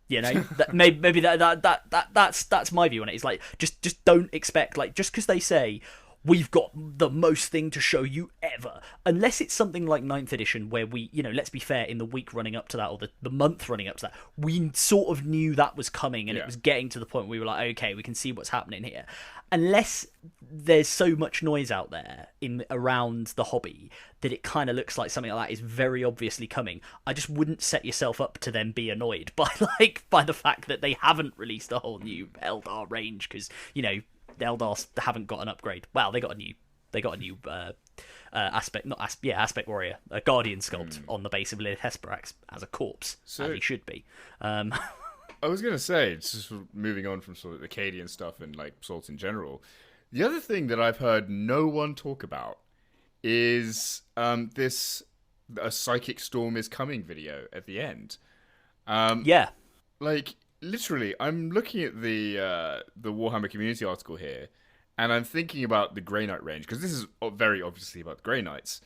You know, maybe that's my view on it. It's like just don't expect, like, just because they say we've got the most thing to show you ever, unless it's something like 9th edition where we, you know, let's be fair, in the week running up to that, or the month running up to that, we sort of knew that was coming, and it was getting to the point where we were like, okay, we can see what's happening here. Unless there's so much noise out there around the hobby that it kind of looks like something like that is very obviously coming, I just wouldn't set yourself up to then be annoyed by the fact that they haven't released a whole new Eldar range, because, you know, the Eldar haven't got an upgrade. Wow, they got a new aspect warrior, a guardian sculpt on the base of Lilith Hesperax as a corpse, as he should be. I was going to say, just moving on from sort of the Acadian stuff and like Salt in general, the other thing that I've heard no one talk about is a Psychic Storm is Coming video at the end. Like, literally, I'm looking at the Warhammer community article here, and I'm thinking about the Grey Knight range, because this is very obviously about the Grey Knights.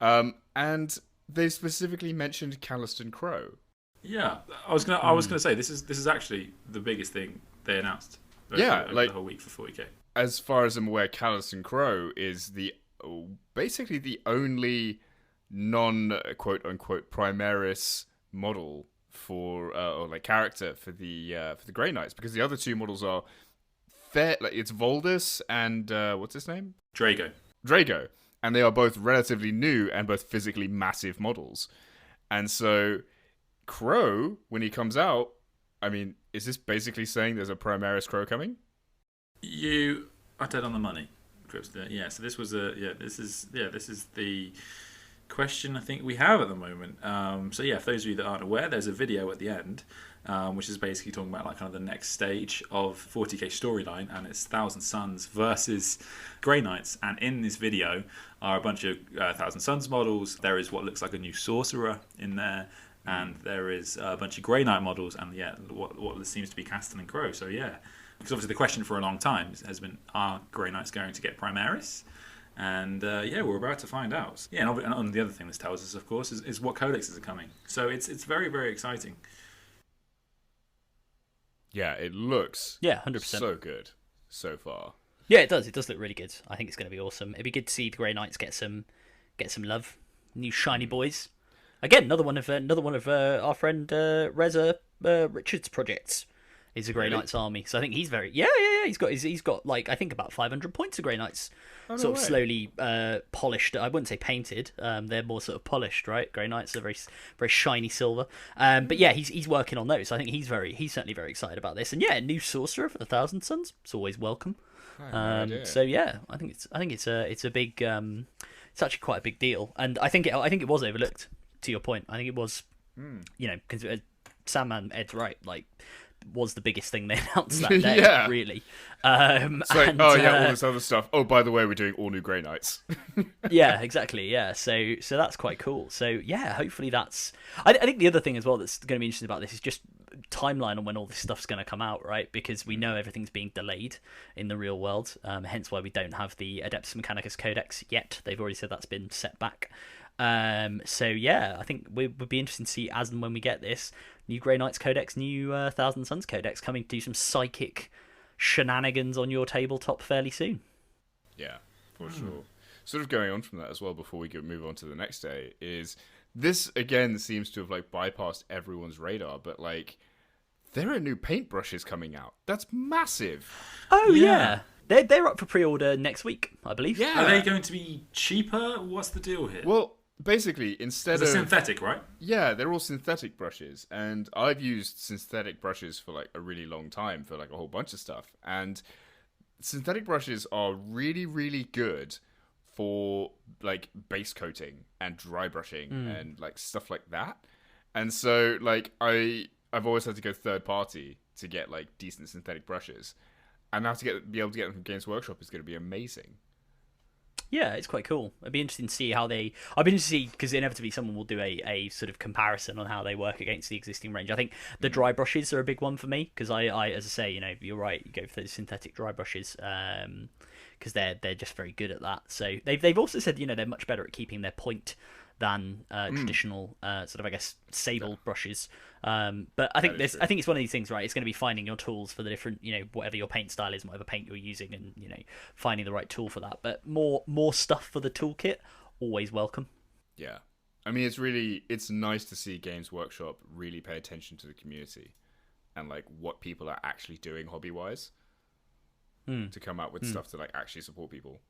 And they specifically mentioned Calliston Crow. Yeah, I was gonna say this is actually the biggest thing they announced. Over the whole week for 40k. As far as I'm aware, Calliston Crow is basically the only non quote unquote Primaris model for or like character for the Grey Knights, because the other two models are it's Voldus and what's his name? Drago, and they are both relatively new and both physically massive models, and so Crow, when he comes out, I mean, is this basically saying there's a Primaris Crow coming? You are dead on the money, Quipster. Yeah, so this is the question I think we have at the moment. So yeah, for those of you that aren't aware, there's a video at the end, which is basically talking about like kind of the next stage of 40k storyline, and it's Thousand Sons versus Grey Knights. And in this video are a bunch of Thousand Sons models. There is what looks like a new sorcerer in there, and there is a bunch of Grey Knight models, and what seems to be Castan and Crow. So yeah, because obviously the question for a long time has been, are Grey Knights going to get Primaris? And we're about to find out. Yeah, and the other thing this tells us, of course, is what codexes are coming. So it's very, very exciting. Yeah, it looks 100% so good so far. Yeah, it does. It does look really good. I think it's going to be awesome. It'd be good to see the Grey Knights get some love. New shiny boys. Again, another one of our friend Reza Richards' projects is a Grey Knights army. So I think he's very he's got like, I think about 500 points of Grey Knights, slowly polished. I wouldn't say painted. They're more sort of polished, right? Grey Knights are very, very shiny silver. But yeah, he's working on those. So I think he's certainly very excited about this. And yeah, new sorcerer for the Thousand Sons. It's always welcome. So yeah, I think it's a big it's actually quite a big deal, and I think it was overlooked. To your point, I think it was, you know, because Sandman, Ed's right, like, was the biggest thing they announced that day, really. It's like, all this other stuff. Oh, by the way, we're doing all new Grey Knights. Yeah, exactly. Yeah, so that's quite cool. So yeah, hopefully that's. I think the other thing as well that's going to be interesting about this is just timeline on when all this stuff's going to come out, right? Because we know everything's being delayed in the real world. Hence why we don't have the Adeptus Mechanicus Codex yet. They've already said that's been set back. So yeah, I think we would be interested to see as and when we get this new Grey Knights Codex, new Thousand Sons Codex coming to do some psychic shenanigans on your tabletop fairly soon. Yeah, for sure. Sort of going on from that as well, before we move on to the next day, is this again seems to have like bypassed everyone's radar, but like there are new paintbrushes coming out. That's massive. Oh yeah. They're up for pre-order next week, I believe. Yeah. Are they going to be cheaper? What's the deal here? Well, basically, instead of synthetic, right? Yeah, they're all synthetic brushes, and I've used synthetic brushes for like a really long time for like a whole bunch of stuff. And synthetic brushes are really, really good for like base coating and dry brushing and like stuff like that. And so like I've always had to go third party to get like decent synthetic brushes. And now to be able to get them from Games Workshop is going to be amazing. Yeah, it's quite coal. It'd be interesting to see how they. I'd be interested to see, because inevitably someone will do a sort of comparison on how they work against the existing range. I think the dry brushes are a big one for me, because I as I say, you know, you're right. You go for those synthetic dry brushes, because they're just very good at that. So they've also said, you know, they're much better at keeping their point than traditional sort of, I guess, sable brushes. But I think it's one of these things, right? It's going to be finding your tools for the different, whatever your paint style is, whatever paint you're using, and finding the right tool for that. But more stuff for the toolkit, always welcome. Yeah, I mean, it's nice to see Games Workshop really pay attention to the community and like what people are actually doing hobby wise to come up with stuff to like actually support people.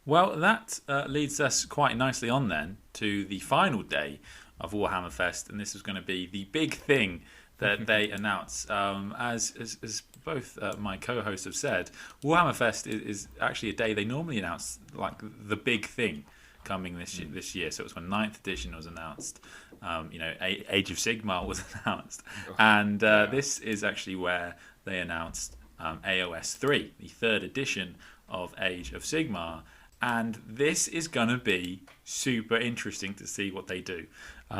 Well, that leads us quite nicely on then to the final day of Warhammer Fest, and this is going to be the big thing that they announce. As both my co-hosts have said, Warhammer Fest is actually a day they normally announce like the big thing coming this year. So it was when 9th edition was announced. Age of Sigmar was announced, and this is actually where they announced AOS 3, the 3rd edition of Age of Sigmar. And this is going to be super interesting to see what they do.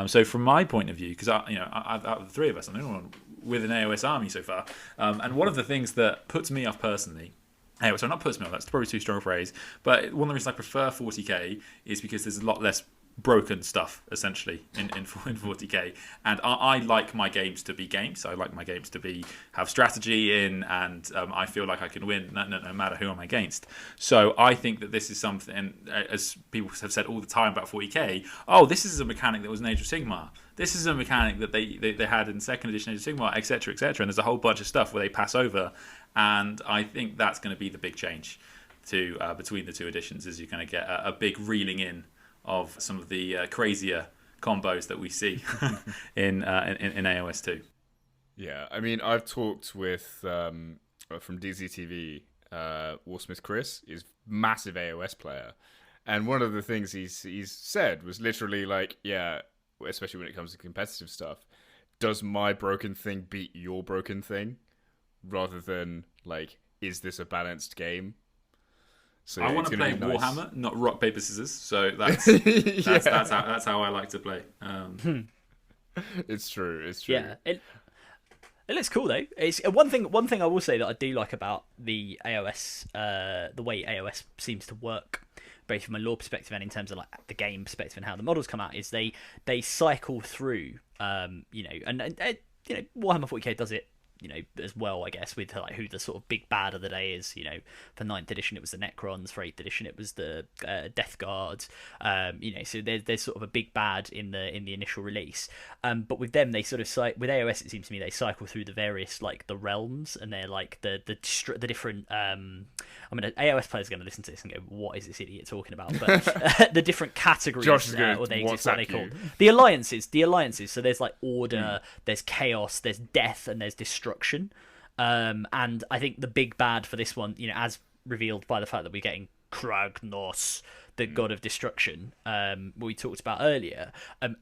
So from my point of view, because out of the three of us, I'm the only one with an AOS army so far. And one of the things that puts me off personally, so not puts me off, that's probably too strong a phrase, but one of the reasons I prefer 40k is because there's a lot less broken stuff essentially in 40k, and I like my games to be games. I like my games to have strategy in, and I feel like I can win no matter who I'm against. So I think that this is something, as people have said all the time about 40k, this is a mechanic that was in Age of Sigmar, this is a mechanic that they had in 2nd edition Age of Sigmar, etc, and there's a whole bunch of stuff where they pass over, and I think that's going to be the big change to between the two editions, is you're going to get a big reeling in of some of the crazier combos that we see in AOS 2. Yeah, I mean, I've talked with from DZTV, Warsmith Chris is massive AOS player, and one of the things he's said was literally like, yeah, especially when it comes to competitive stuff, does my broken thing beat your broken thing, rather than like, is this a balanced game? So, yeah, I want to play Warhammer, not rock paper scissors. So that's how I like to play. It's true. Yeah, it looks cool though. It's one thing I will say that I do like about the AOS, the way AOS seems to work, both from a lore perspective and in terms of like the game perspective and how the models come out, is they cycle through. And Warhammer 40k does it, as well, I guess, with like who the sort of big bad of the day is. For 9th edition it was the Necrons, for 8th edition it was the Death Guards. So there's sort of a big bad in the initial release. But with them, they sort of with AOS, it seems to me they cycle through the various like the realms, and they're like the different. AOS players are going to listen to this and go, "What is this idiot talking about?" But the different categories, or they exist, what they call the alliances. The alliances. So there's like order, there's chaos, there's death, and there's destruction. And I think the big bad for this one, as revealed by the fact that we're getting Kragnos, the god of destruction, we talked about earlier,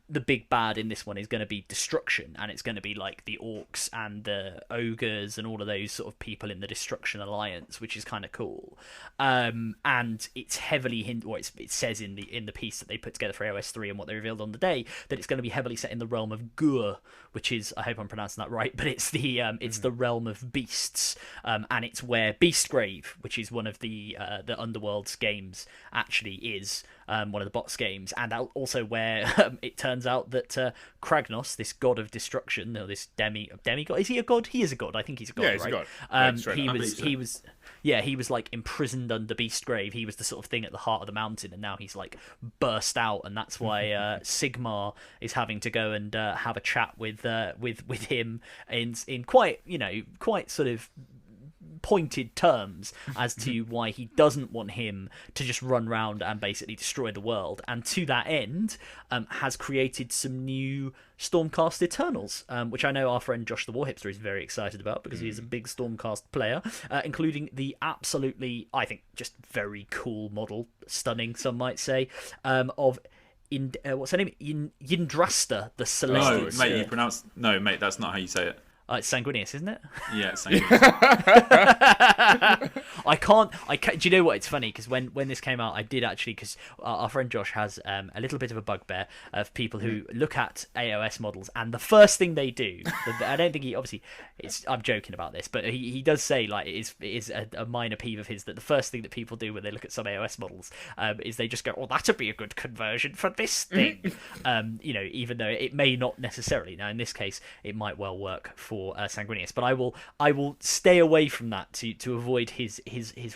the big bad in this one is going to be destruction, and it's going to be like the orcs and the ogres and all of those sort of people in the Destruction Alliance, which is kind of cool. And it's heavily it says in the piece that they put together for AOS 3 and what they revealed on the day, that it's going to be heavily set in the realm of Gur, which is, I hope I'm pronouncing that right, but it's the realm of beasts, and it's where Beastgrave, which is one of the Underworld's games, actually is one of the box games, and also where it turns out that Kragnos, this god of destruction, or this demigod, is he a god? He is a god. I think he's a god. Yeah, he's right? a god. He was like imprisoned under Beastgrave. He was the sort of thing at the heart of the mountain, and now he's like burst out, and that's why Sigmar is having to go and have a chat with him in quite sort of pointed terms as to why he doesn't want him to just run around and basically destroy the world, and to that end has created some new Stormcast Eternals, which I know our friend Josh the Warhipster is very excited about, because he is a big Stormcast player, including the absolutely, I think, just very cool model, stunning some might say, of what's her name? Yndrasta, the Celestial. No, mate, that's not how you say it. It's Sanguinius, isn't it? Yeah, it's Sanguinius. I can't. Do you know what? It's funny because when this came out, I did actually, because our friend Josh has a little bit of a bugbear of people who look at AOS models and the first thing they do. I don't think he obviously. I'm joking about this, but he does say like it is a minor peeve of his that the first thing that people do when they look at some AOS models is they just go, "Oh, that'd be a good conversion for this thing." Even though it may not necessarily. Now in this case, it might well work for Sanguinius, but I will stay away from that to avoid his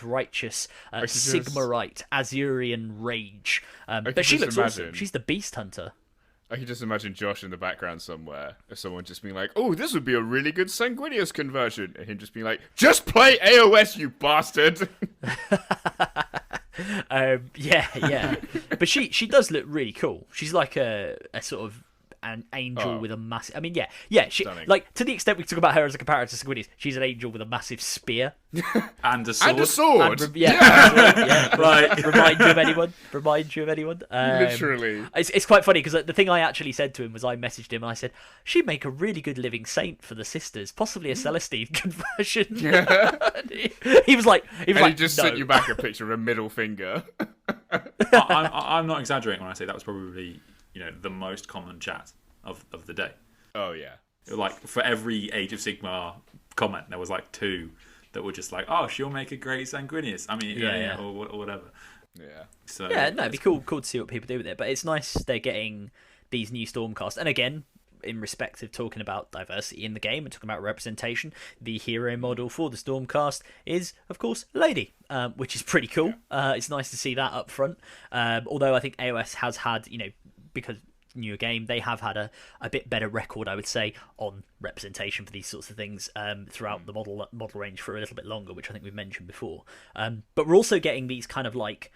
righteous Sigmarite Azurian rage. But she looks awesome. She's the Beast Hunter. I can just imagine Josh in the background somewhere, of someone just being like, "Oh, this would be a really good Sanguinius conversion," and him just being like, "Just play AOS, you bastard." Yeah. But she does look really cool. She's like a sort of an angel with a massive. I mean, yeah. She Stunning. like to the extent we talk about her as a comparison to Sanguinius, she's an angel with a massive spear and a sword. And a sword. Right. Remind you of anyone? Literally. It's quite funny because the thing I actually said to him was I messaged him and I said she'd make a really good living saint for the sisters, possibly a Celestine conversion. he was like, he just sent you back a picture of a middle finger. I'm not exaggerating when I say that was probably the most common chat of the day. Oh yeah. Like for every Age of Sigmar comment, there was like 2 that were just like, "Oh, she'll make a great Sanguinius." I mean, or whatever. Yeah. So it'd be cool to see what people do with it. But it's nice they're getting these new Stormcast, and again, in respect of talking about diversity in the game and talking about representation, the hero model for the Stormcast is, of course, a lady, which is pretty cool. It's nice to see that up front. Although I think AOS has had, because newer game, they have had a bit better record, I would say, on representation for these sorts of things throughout the model range for a little bit longer, which I think we've mentioned before. But we're also getting these kind of like,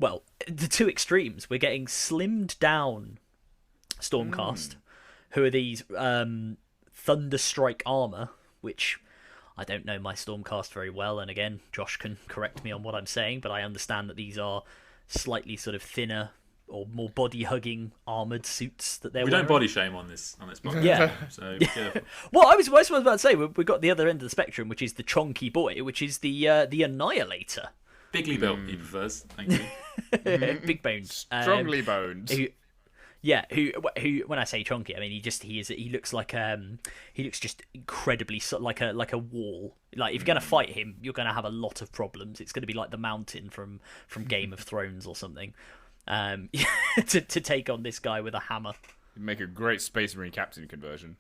well, the two extremes. We're getting slimmed down Stormcast, who are these Thunderstrike armor, which I don't know my Stormcast very well, and again, Josh can correct me on what I'm saying, but I understand that these are slightly sort of thinner or more body-hugging armoured suits that they're wearing. We don't body shame on this podcast. Yeah. So, Well, I was about to say, we've got the other end of the spectrum, which is the chonky boy, which is the Annihilator. Bigly built, he prefers. Thank you. Big bones. Strongly boned. Who when I say chonky, I mean he looks like he looks just incredibly like a wall. Like if you're gonna fight him, you're gonna have a lot of problems. It's gonna be like the Mountain from Game of Thrones or something. To take on this guy with a hammer. You'd make a great Space Marine captain conversion.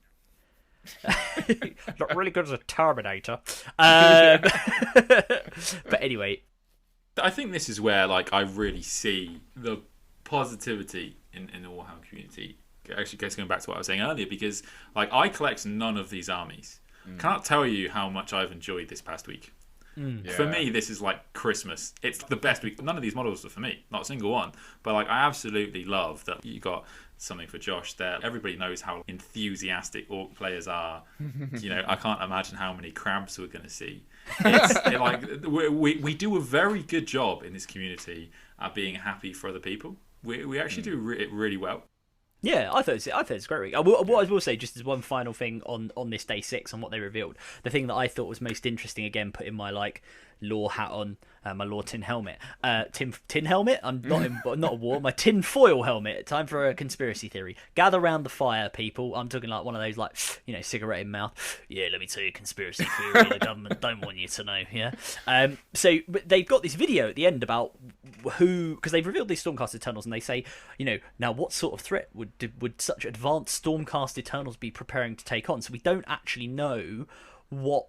Not really good as a Terminator. But anyway, I think this is where I really see the positivity in the Warhammer community. Actually, going back to what I was saying earlier, because I collect none of these armies. Can't tell you how much I've enjoyed this past week. For me, this is like Christmas. It's the best week. None of these models are for me, not a single one. But I absolutely love that you got something for Josh there. Everybody knows how enthusiastic Orc players are. I can't imagine how many crabs we're going to see. We do a very good job in this community at being happy for other people. We actually do it really well. Yeah, I thought it's a great week. What I will say, just as one final thing on this day 6 on what they revealed, the thing that I thought was most interesting, again, putting my lore hat on, my lore tin helmet, tin helmet. I'm not a war. My tin foil helmet. Time for a conspiracy theory. Gather round the fire, people. I'm talking like one of those cigarette in mouth. Yeah, let me tell you a conspiracy theory. The government don't want you to know. Yeah. So they've got this video at the end about because they've revealed these Stormcast Eternals, and they say, now what sort of threat would such advanced Stormcast Eternals be preparing to take on? So we don't actually know what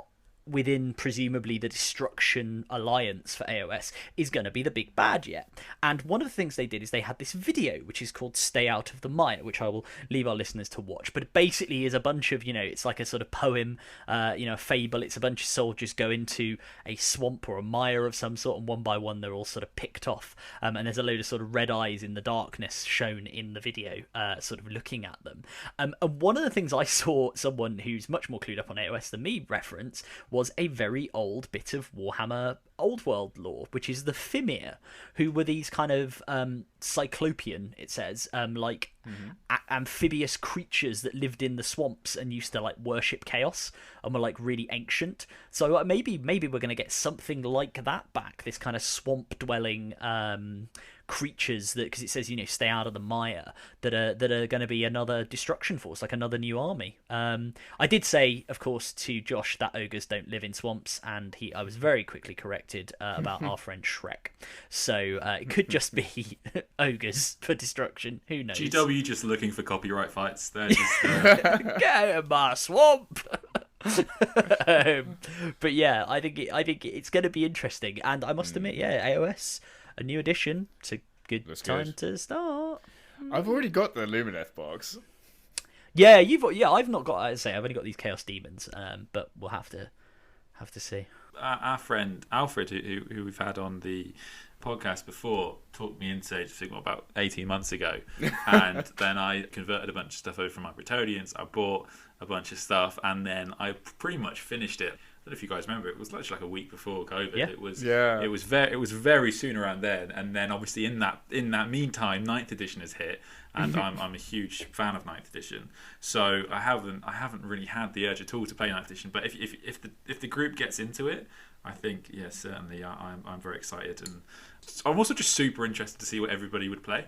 within presumably the Destruction Alliance for AOS is going to be the big bad yet. And one of the things they did is they had this video which is called Stay Out of the Mire, which I will leave our listeners to watch, but it basically is a bunch of it's like a sort of poem, a fable. It's a bunch of soldiers go into a swamp or a mire of some sort, and one by one they're all sort of picked off, and there's a load of sort of red eyes in the darkness shown in the video, sort of looking at them, and one of the things I saw someone who's much more clued up on AOS than me reference was a very old bit of Warhammer Old World lore, which is the Fimir, who were these kind of cyclopean, it says, amphibious creatures that lived in the swamps and used to like worship chaos and were like really ancient. So maybe we're going to get something like that back, this kind of swamp dwelling creatures, that, because it says, stay out of the mire, that are going to be another destruction force, like another new army. I did say, of course, to Josh that ogres don't live in swamps, and I was very quickly corrected about our friend Shrek. So it could just be ogres for destruction. Who knows? GW just looking for copyright fights. They're just get in my swamp. But yeah, I think it's going to be interesting, and I must admit, AOS, a new edition. It's a good time to start. I've already got the Lumineth box. Yeah, I've not got. I've only got these Chaos Demons, but we'll have to see. Our friend Alfred, who we've had on the podcast before, talked me into Age of Sigmar about 18 months ago, and then I converted a bunch of stuff over from my Bretonians. I bought a bunch of stuff, and then I pretty much finished it. I don't know if you guys remember, it was literally like a week before COVID. Yeah. It was very soon around then, and then obviously in that meantime, 9th edition has hit, and I'm a huge fan of 9th edition. So I haven't really had the urge at all to play 9th edition. But if the group gets into it, I think certainly I'm very excited, and I'm also just super interested to see what everybody would play.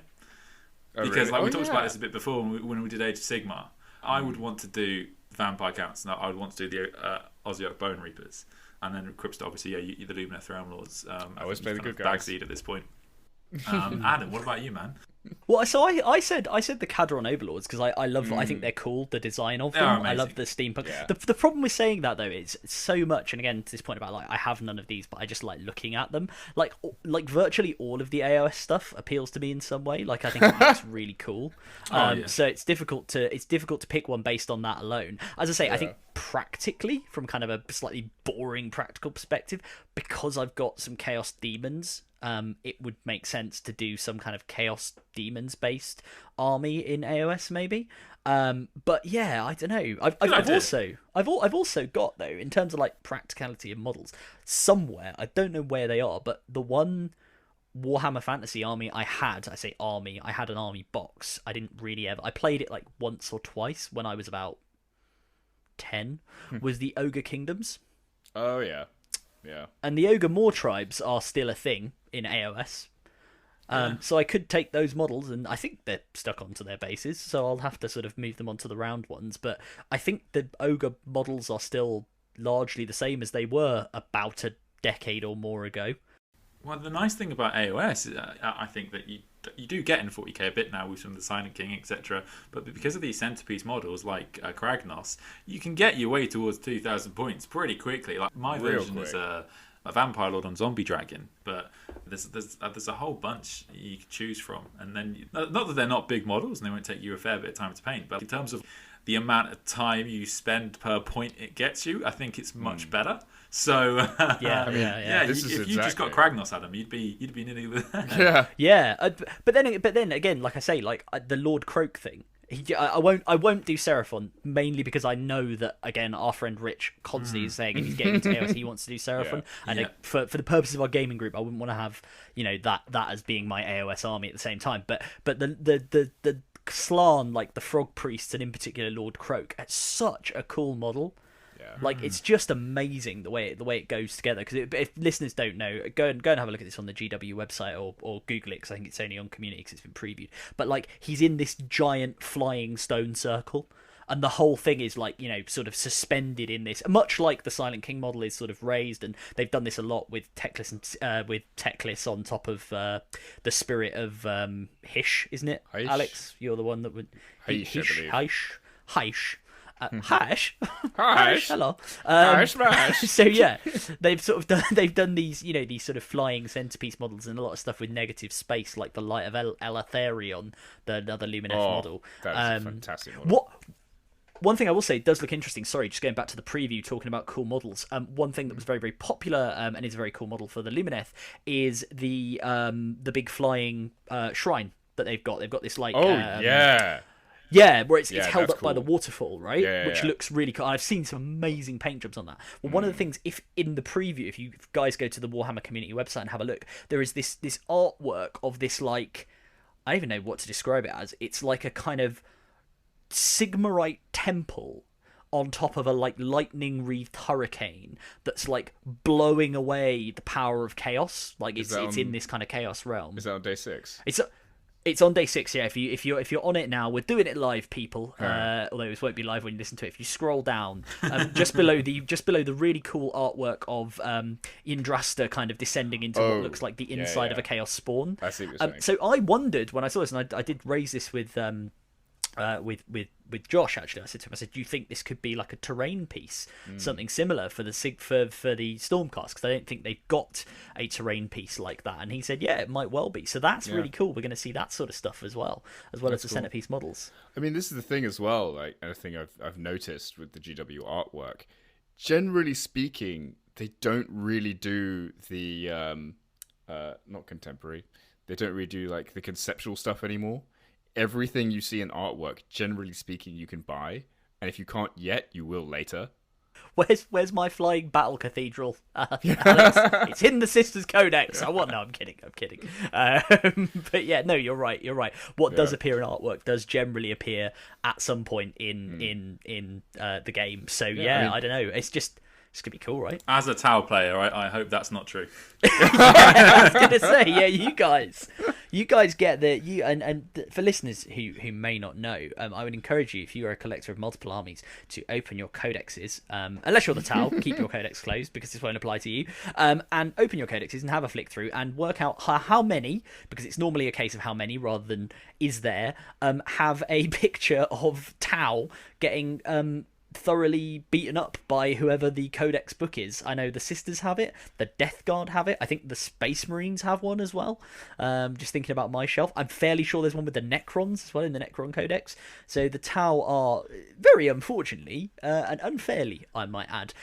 Because we talked about this a bit before when we did Age of Sigmar. I would want to do Vampire Counts, and I would want to do the Ossiarch Bone Reapers, and then Quipster, obviously, the Lumineth Realm Lords. I always play the good guys. Bagseed at this point. Adam, what about you, man? Well, so I said the Cadron Overlords because I love. I think they're cool. The design of them. I love the steampunk. Yeah. The problem with saying that though is so much, and again to this point about like I have none of these, but I just like looking at them. Like virtually all of the AOS stuff appeals to me in some way. Like I think it looks really cool. So it's difficult to pick one based on that alone. As I say, I think practically, from kind of a slightly boring practical perspective, because I've got some Chaos Demons. It would make sense to do some kind of Chaos Demons based army in AOS maybe. But yeah, I don't know. I've also got though, in terms of like practicality of models, somewhere, I don't know where they are, but the one Warhammer Fantasy army I had an army box. I didn't really I played it like once or twice when I was about 10. Was the Ogre Kingdoms. Oh yeah. Yeah. And the Ogre Moor tribes are still a thing in AOS. So I could take those models, and I think they're stuck onto their bases, so I'll have to sort of move them onto the round ones. But I think the Ogre models are still largely the same as they were about a decade or more ago. Well, the nice thing about AOS is I think that you do get in 40k a bit now with some of the Silent King, etc. But because of these centerpiece models like Kragnos, you can get your way towards 2,000 points pretty quickly. Like my version is a Vampire Lord on Zombie Dragon, but there's a whole bunch you can choose from. And then, not that they're not big models and they won't take you a fair bit of time to paint, but in terms of the amount of time you spend per point it gets you, I think it's much better. So if you just got Kragnos, Adam, you'd be nearly there. But then again, like I say, like the Lord Croak thing. I won't do Seraphon, mainly because I know that, again, our friend Rich constantly is saying if he's getting into chaos he wants to do Seraphon, for the purposes of our gaming group I wouldn't want to have that as being my AOS army at the same time, but the Slann, like the Frog Priests and in particular Lord Croak, it's such a cool model. Like it's just amazing the way it goes together. Because if listeners don't know, go and have a look at this on the GW website or Google it, because I think it's only on Community because it's been previewed. But like he's in this giant flying stone circle, and the whole thing is like sort of suspended in this, much like the Silent King model is sort of raised, and they've done this a lot with Teclis on top of the spirit of Hish, isn't it? Heish. Alex, you're the one that would Heish. Hash. Hello. So yeah, they've sort of done these these sort of flying centerpiece models and a lot of stuff with negative space, like the Light of Elatherion, the another Lumineth model. That's a fantastic model. One thing I will say does look interesting. Sorry, just going back to the preview, talking about cool models. One thing that was very, very popular and is a very cool model for the Lumineth is the big flying shrine that they've got. They've got this like Yeah, where it's Yeah, held that's up by the cool. waterfall, right? Yeah, Which yeah. looks really cool. I've seen some amazing paint jobs on that. Well, one of the things, if in the preview, if you guys go to the Warhammer community website and have a look, there is this artwork of this, like, I don't even know what to describe it as. It's like a kind of Sigmarite temple on top of a like lightning wreathed hurricane that's like blowing away the power of chaos. Like it's in this kind of chaos realm. Is that on day 6? It's on day 6, yeah. If you're on it now, we're doing it live, people. Although this won't be live when you listen to it. If you scroll down, just below the really cool artwork of Indrasta kind of descending into what looks like the inside of a chaos spawn. I see what you're saying. So I wondered when I saw this, and I did raise this with Josh, actually. I said to him, do you think this could be like a terrain piece, something similar for the Stormcast? Because I don't think they've got a terrain piece like that. And he said, yeah, it might well be. So that's really cool. We're going to see that sort of stuff as well as the centerpiece models. I mean, this is the thing as well. Like, a thing I've noticed with the GW artwork. Generally speaking, they don't really do the not contemporary. They don't really do like the conceptual stuff anymore. Everything you see in artwork, generally speaking, you can buy, and if you can't yet, you will later. Where's my flying battle cathedral? Alex, it's in the Sisters Codex. No, I'm kidding. But yeah, no, you're right. What does appear in artwork does generally appear at some point in the game. So yeah, I don't know. It's gonna be cool, right? As a Tau player, I hope that's not true. I was gonna say, yeah, you guys get and for listeners who may not know, I would encourage you, if you are a collector of multiple armies, to open your codexes. Unless you're the Tau, keep your codex closed because this won't apply to you. And open your codexes and have a flick through and work out how many, because it's normally a case of how many rather than is there. Have a picture of Tau getting thoroughly beaten up by whoever the Codex book is. I know the Sisters have it, the Death Guard have it, I think the Space Marines have one as well. Just thinking about my shelf, I'm fairly sure there's one with the Necrons as well in the Necron Codex. So the Tau are, very unfortunately, and unfairly I might add,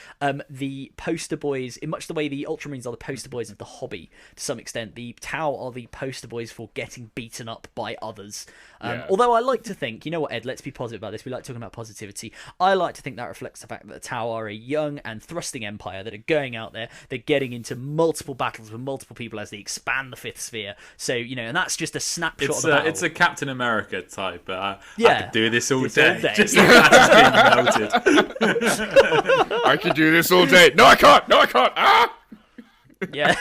the poster boys, in much the way the Ultramarines are the poster boys of the hobby to some extent. The Tau are the poster boys for getting beaten up by others. Although I like to think, you know what, Ed, let's be positive about this, we like talking about positivity. I like to think that reflects the fact that the Tau are a young and thrusting empire that are going out there, they're getting into multiple battles with multiple people as they expand the fifth sphere. So, and that's just a snapshot of the battle. It's a Captain America type. I could do this all day. Just as being melted. I could do this all day. No, I can't. Ah! Yeah.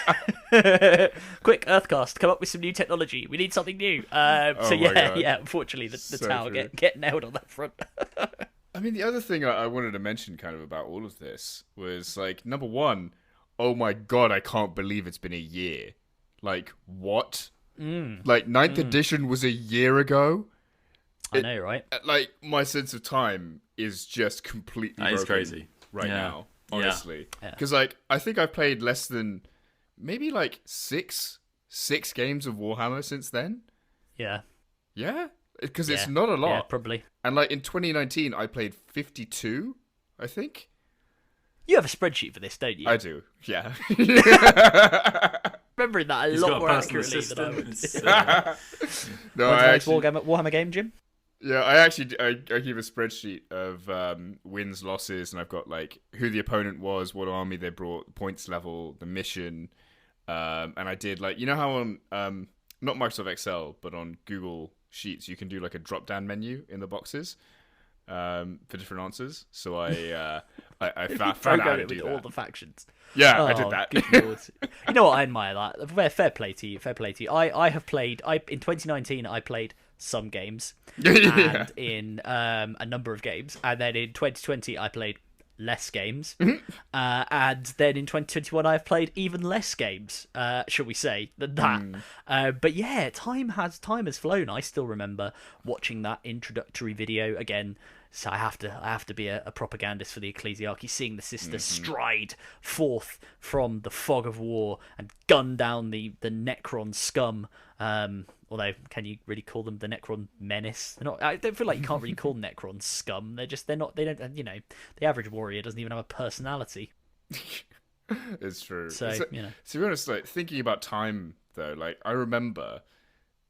Quick, Earthcast, come up with some new technology. We need something new. Unfortunately, the Tau get nailed on that front. I mean, the other thing I wanted to mention kind of about all of this was, like, number one, oh my god, I can't believe it's been a year. Like, what? Like, 9th edition was a year ago? I know, right? Like, my sense of time is just completely broken crazy right now, honestly. Yeah. Because, like, I think I've played less than maybe, like, six games of Warhammer since then. Yeah. Yeah? Because it's not a lot. Yeah, probably. And, like, in 2019, I played 52, I think. You have a spreadsheet for this, don't you? I do, yeah. Remembering that a lot more accurately than I would. No, When's the next Warhammer game, Jim? Yeah, I keep a spreadsheet of wins, losses, and I've got, like, who the opponent was, what army they brought, points level, the mission, and I did, like, you know how on, not Microsoft Excel, but on Google Sheets, you can do, like, a drop-down menu in the boxes for different answers. So I found out how to do that. All the factions. Yeah, I did that. Good Lord. You know what? I admire that. Fair play to you. I have played. In 2019, I played some games, and in a number of games, and then in 2020, I played less games, and then in 2021 I've played even less games, shall we say, than that. But yeah, time has flown. I still remember watching that introductory video again. So I have to be a propagandist for the Ecclesiarchy, seeing the Sisters stride forth from the fog of war and gun down the Necron scum. Although, can you really call them the Necron menace? They're not. I don't feel like you can't really call Necron scum. They're not. They don't. The average warrior doesn't even have a personality. It's true. So, to be honest, like, thinking about time though, like, I remember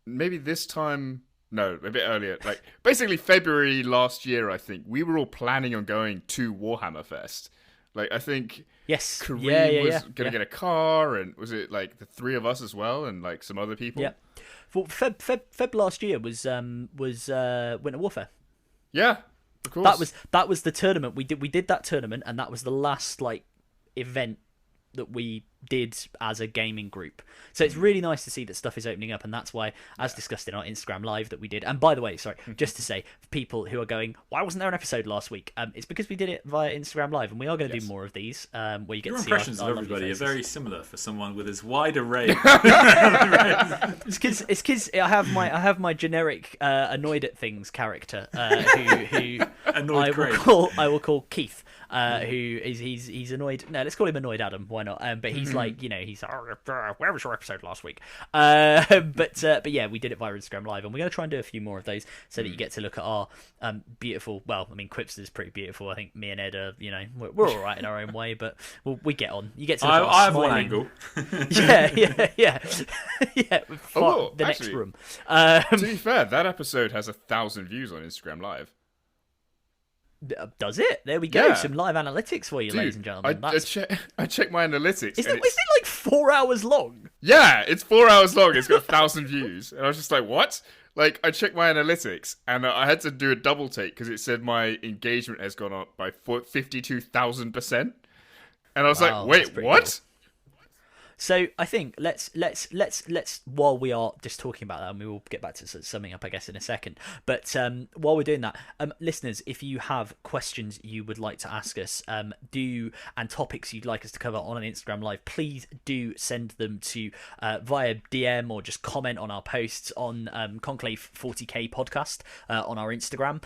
maybe this time No, a bit earlier. Like basically February last year, I think we were all planning on going to Warhammer Fest. Like I think yes, Kareem was gonna get a car, and was it like the three of us as well, and like some other people? Yeah. Well, Feb last year was Winter Warfare. Yeah, of course. That was the tournament we did that tournament, and that was the last like event that we did as a gaming group. So it's really nice to see that stuff is opening up, and that's why, as discussed in our Instagram live that we did. And by the way, sorry, just to say, for people who are going, why wasn't there an episode last week? It's because we did it via Instagram live, and we are going to do more of these, where you get your to see impressions our of everybody are very similar for someone with as wide a range. It's because I have my generic annoyed at things character who I will call Keith. Who is he's annoyed? No, let's call him Annoyed Adam. Why not? But he's like, he's where was your episode last week? But yeah, we did it via Instagram Live, and we're going to try and do a few more of those so that you get to look at our beautiful. Well, I mean, Quipster's pretty beautiful. I think me and Ed are, we're all right in our own way, but we get on. You get to look at I have smiling. one angle. yeah. The next actually, room. To be fair, that episode has 1,000 views on Instagram Live. Does it? There we go. Yeah. Some live analytics for you, Dude, ladies and gentlemen. I checked my analytics. Is it like 4 hours long? Yeah, it's 4 hours long. It's got 1,000 views. And I was just like, what? Like, I checked my analytics, and I had to do a double take because it said my engagement has gone up by 52,000%. And I was like, wait, what? Cool. So I think let's while we are just talking about that, and we will get back to summing up, I guess, in a second. But while we're doing that, listeners, if you have questions you would like to ask us, and topics you'd like us to cover on an Instagram Live, please do send them to via DM or just comment on our posts on Conclave 40k podcast on our Instagram,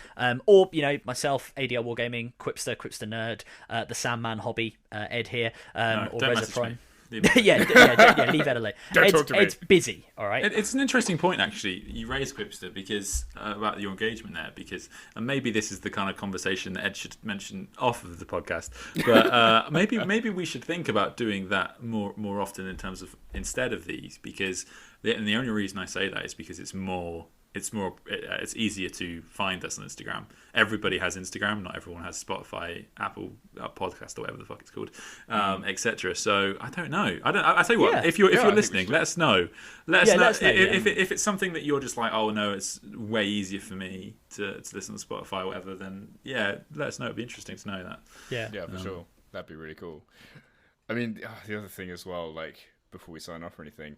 or myself, ADR Wargaming, Quipster Nerd, the Sandman Hobby, Ed here, or Reza Prime. yeah, leave Ed alone. Ed's busy, all right? It's an interesting point, actually. You raised Quipster because about your engagement there, and maybe this is the kind of conversation that Ed should mention off of the podcast, but maybe we should think about doing that more often in terms of instead of these, because the only reason I say that is because it's easier to find us on Instagram. Everybody has Instagram. Not everyone has Spotify, Apple Podcast, or whatever the fuck it's called, etc. So I don't know. I tell you what. If you're listening, let us know. Let us know if it's something that you're just like, oh no, it's way easier for me to listen to Spotify or whatever. Then let us know. It'd be interesting to know that. Yeah, for sure. That'd be really cool. I mean, the other thing as well, like before we sign off or anything,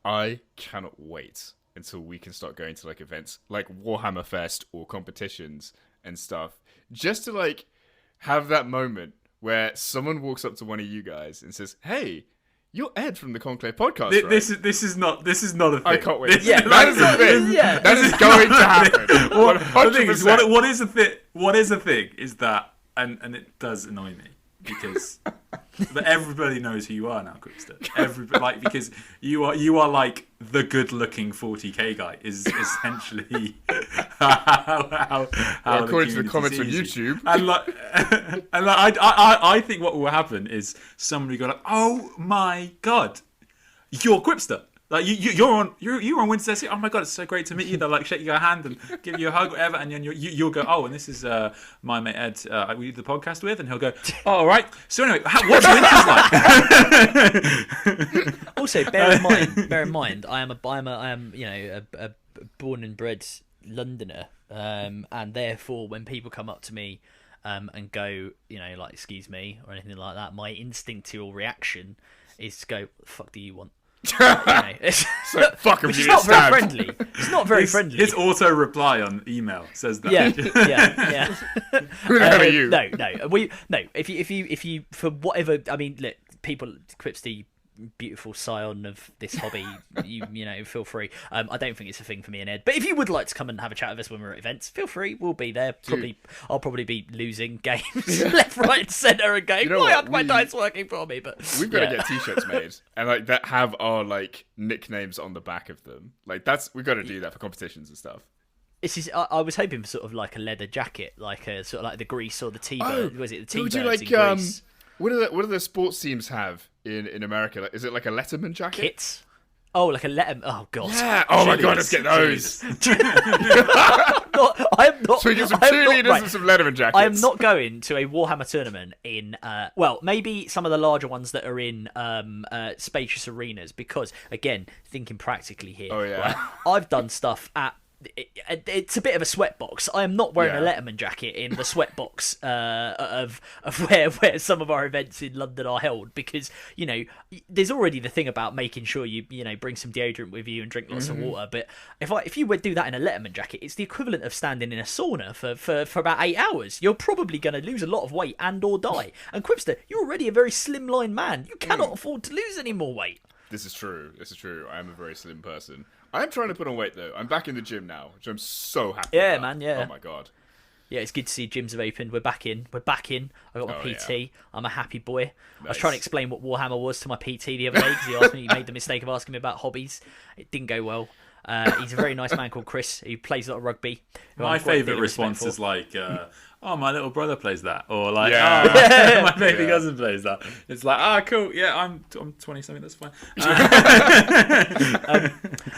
I cannot wait until we can start going to like events like Warhammer Fest or competitions and stuff, just to like have that moment where someone walks up to one of you guys and says, "Hey, you're Ed from the Conclave podcast." Right? This is not a thing. I can't wait. That is a thing. Yeah. That is going to happen. The thing is, what is a thing? What is a thing is that, and it does annoy me because. But everybody knows who you are now, Quipster. Everybody, because you are like the good-looking 40k guy. Is essentially how according to the comments on YouTube. And I think what will happen is somebody go like, "Oh my god, you're Quipster." Like you're on Wednesday. Say, "Oh my god, it's so great to meet you." They'll like shake your hand and give you a hug, whatever, and then you'll go, "Oh, and this is my mate Ed. We do the podcast with," and he'll go, "Oh, all right." So anyway, what's your interest like? Also, bear in mind, I am a born and bred Londoner, and therefore, when people come up to me and go, like "excuse me" or anything like that, my instinctual reaction is to go, "What the fuck do you want?" It's fuck him. It's not very friendly. It's not very friendly. His auto reply on email says that. Yeah. Who the hell are you? No. If you for whatever, I mean, look, people, Quipster, beautiful scion of this hobby, you feel free. I don't think it's a thing for me and Ed, but if you would like to come and have a chat with us when we're at events, feel free. We'll be there. I'll probably be losing games left, right, and centre and going, why aren't my dice working for me? But we've got to get t-shirts made and like that have our like nicknames on the back of them. Like we've got to do that for competitions and stuff. I was hoping for sort of like a leather jacket, like a sort of like the Grease or the T-bird. Was it the T-birds like, in Grease? What do the sports teams have in America? Like, is it like a Letterman jacket? Kits. Oh, like a letter. Oh god. Yeah. Oh my god, let's get those. I'm not. So we get some cheerleaders and some Letterman jackets. I am not going to a Warhammer tournament in. Well, maybe some of the larger ones that are in spacious arenas, because again, thinking practically here. Oh yeah. Right, I've done stuff at. It's a bit of a sweatbox. I am not wearing a Letterman jacket in the sweatbox of where some of our events in London are held, because there's already the thing about making sure you bring some deodorant with you and drink lots of water. But if you would do that in a Letterman jacket, it's the equivalent of standing in a sauna for about 8 hours. You're probably going to lose a lot of weight and or die. And Quipster, you're already a very slimline man. You cannot afford to lose any more weight. This is true. I am a very slim person. I'm trying to put on weight though. I'm back in the gym now, which I'm so happy about. Man, yeah. Oh my god. Yeah, it's good to see gyms have opened. We're back in. I got my PT. Yeah. I'm a happy boy. Nice. I was trying to explain what Warhammer was to my PT the other day because he asked me. He made the mistake of asking me about hobbies. It didn't go well. He's a very nice man called Chris. He plays a lot of rugby. My favourite response is like, "Oh, my little brother plays that," or like, "Oh, my baby cousin plays that." It's like, cool. Yeah, I'm 20-something. That's fine.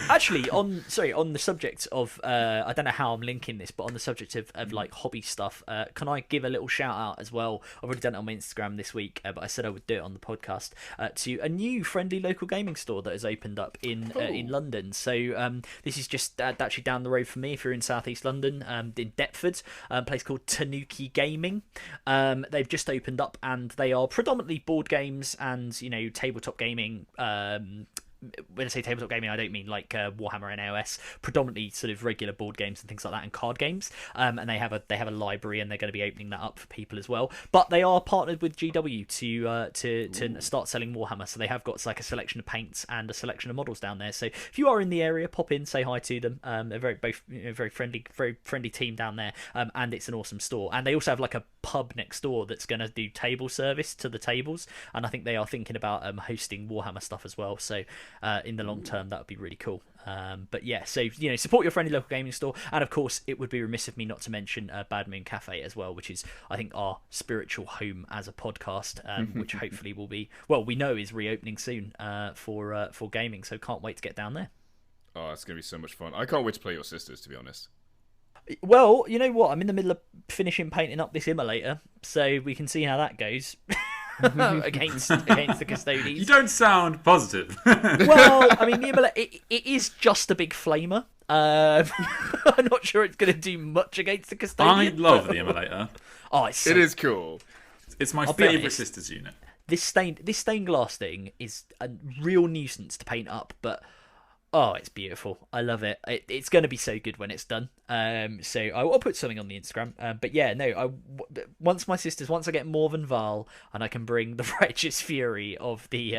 Actually, on the subject of, I don't know how I'm linking this, but on the subject of like hobby stuff, can I give a little shout out as well? I've already done it on my Instagram this week, but I said I would do it on the podcast, to a new friendly local gaming store that has opened up in London. So this is just actually down the road from me. If you're in southeast London, in Deptford, a place called Tanuki Gaming. They've just opened up, and they are predominantly board games and tabletop gaming. When I say tabletop gaming, I don't mean like Warhammer and AOS. Predominantly sort of regular board games and things like that, and card games. And they have a library, and they're going to be opening that up for people as well. But they are partnered with GW to start selling Warhammer. So they have got like a selection of paints and a selection of models down there. So if you are in the area, pop in, say hi to them. They're very friendly team down there. And it's an awesome store. And they also have like a pub next door that's going to do table service to the tables. And I think they are thinking about hosting Warhammer stuff as well. So in the long term, that would be really cool. But yeah, so support your friendly local gaming store, and of course, it would be remiss of me not to mention Bad Moon Cafe as well, which is I think our spiritual home as a podcast, which hopefully will be we know is reopening soon for gaming. So can't wait to get down there. Oh, it's gonna be so much fun! I can't wait to play your sisters, to be honest. Well, you know what? I'm in the middle of finishing painting up this immolator, so we can see how that goes. against the Custodies. You don't sound positive. Well, I mean, it is just a big flamer. I'm not sure it's going to do much against the Custodians. I love the immolator. Oh, it is cool. It's my favourite sisters unit. This stained glass thing is a real nuisance to paint up, but it's beautiful. I love it. It's going to be so good when it's done. So I'll put something on the Instagram. But yeah, no. Once I get Morven Val, and I can bring the righteous fury of the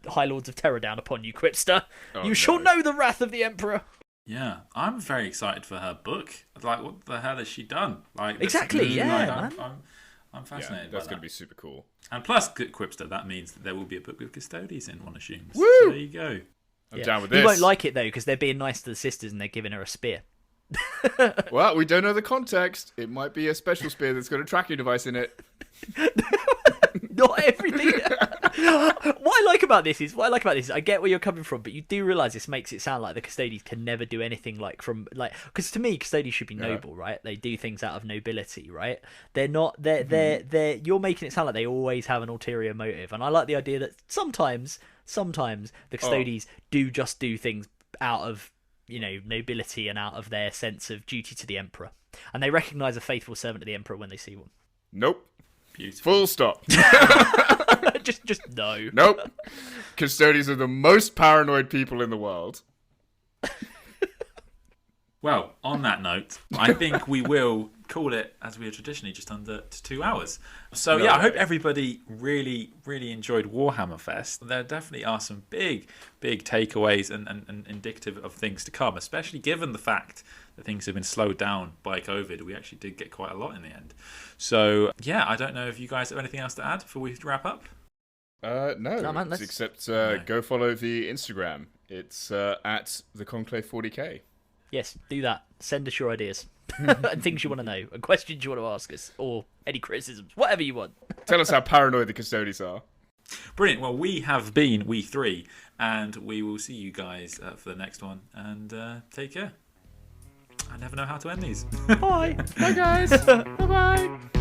High Lords of Terror down upon you, Quipster, you shall know the wrath of the Emperor. Yeah, I'm very excited for her book. Like, what the hell has she done? Like, exactly. Man. I'm fascinated. That's going to be super cool. And plus, Quipster, that means that there will be a book with Custodies in, one assumes. Woo! So there you go. I'm down with this. You won't like it though, because they're being nice to the sisters and they're giving her a spear. Well, we don't know the context. It might be a special spear that's got a tracking device in it. Not everything. What I like about this is I get where you're coming from, but you do realise this makes it sound like the Custodians can never do anything because to me Custodians should be noble, right? They do things out of nobility, right? They're not. They're. You're making it sound like they always have an ulterior motive, and I like the idea that sometimes the Custodians do just do things out of nobility and out of their sense of duty to the Emperor, and they recognise a faithful servant of the Emperor when they see one. Nope. Beautiful. Full stop. just no. Nope. Custodians are the most paranoid people in the world. Well, on that note, I think we will call it, as we are traditionally, just under 2 hours. So I hope everybody really, really enjoyed Warhammer Fest. There definitely are some big takeaways and indicative of things to come, especially given the fact that things have been slowed down by COVID. We actually did get quite a lot in the end. So, I don't know if you guys have anything else to add before we wrap up? No, man, except go follow the Instagram. It's at the Conclave 40k. Yes, do that. Send us your ideas and things you want to know and questions you want to ask us or any criticisms, whatever you want. Tell us how paranoid the Custodians are. Brilliant. Well, we have been We Three, and we will see you guys for the next one. And take care. I never know how to end these. Bye. Bye, guys. Bye-bye.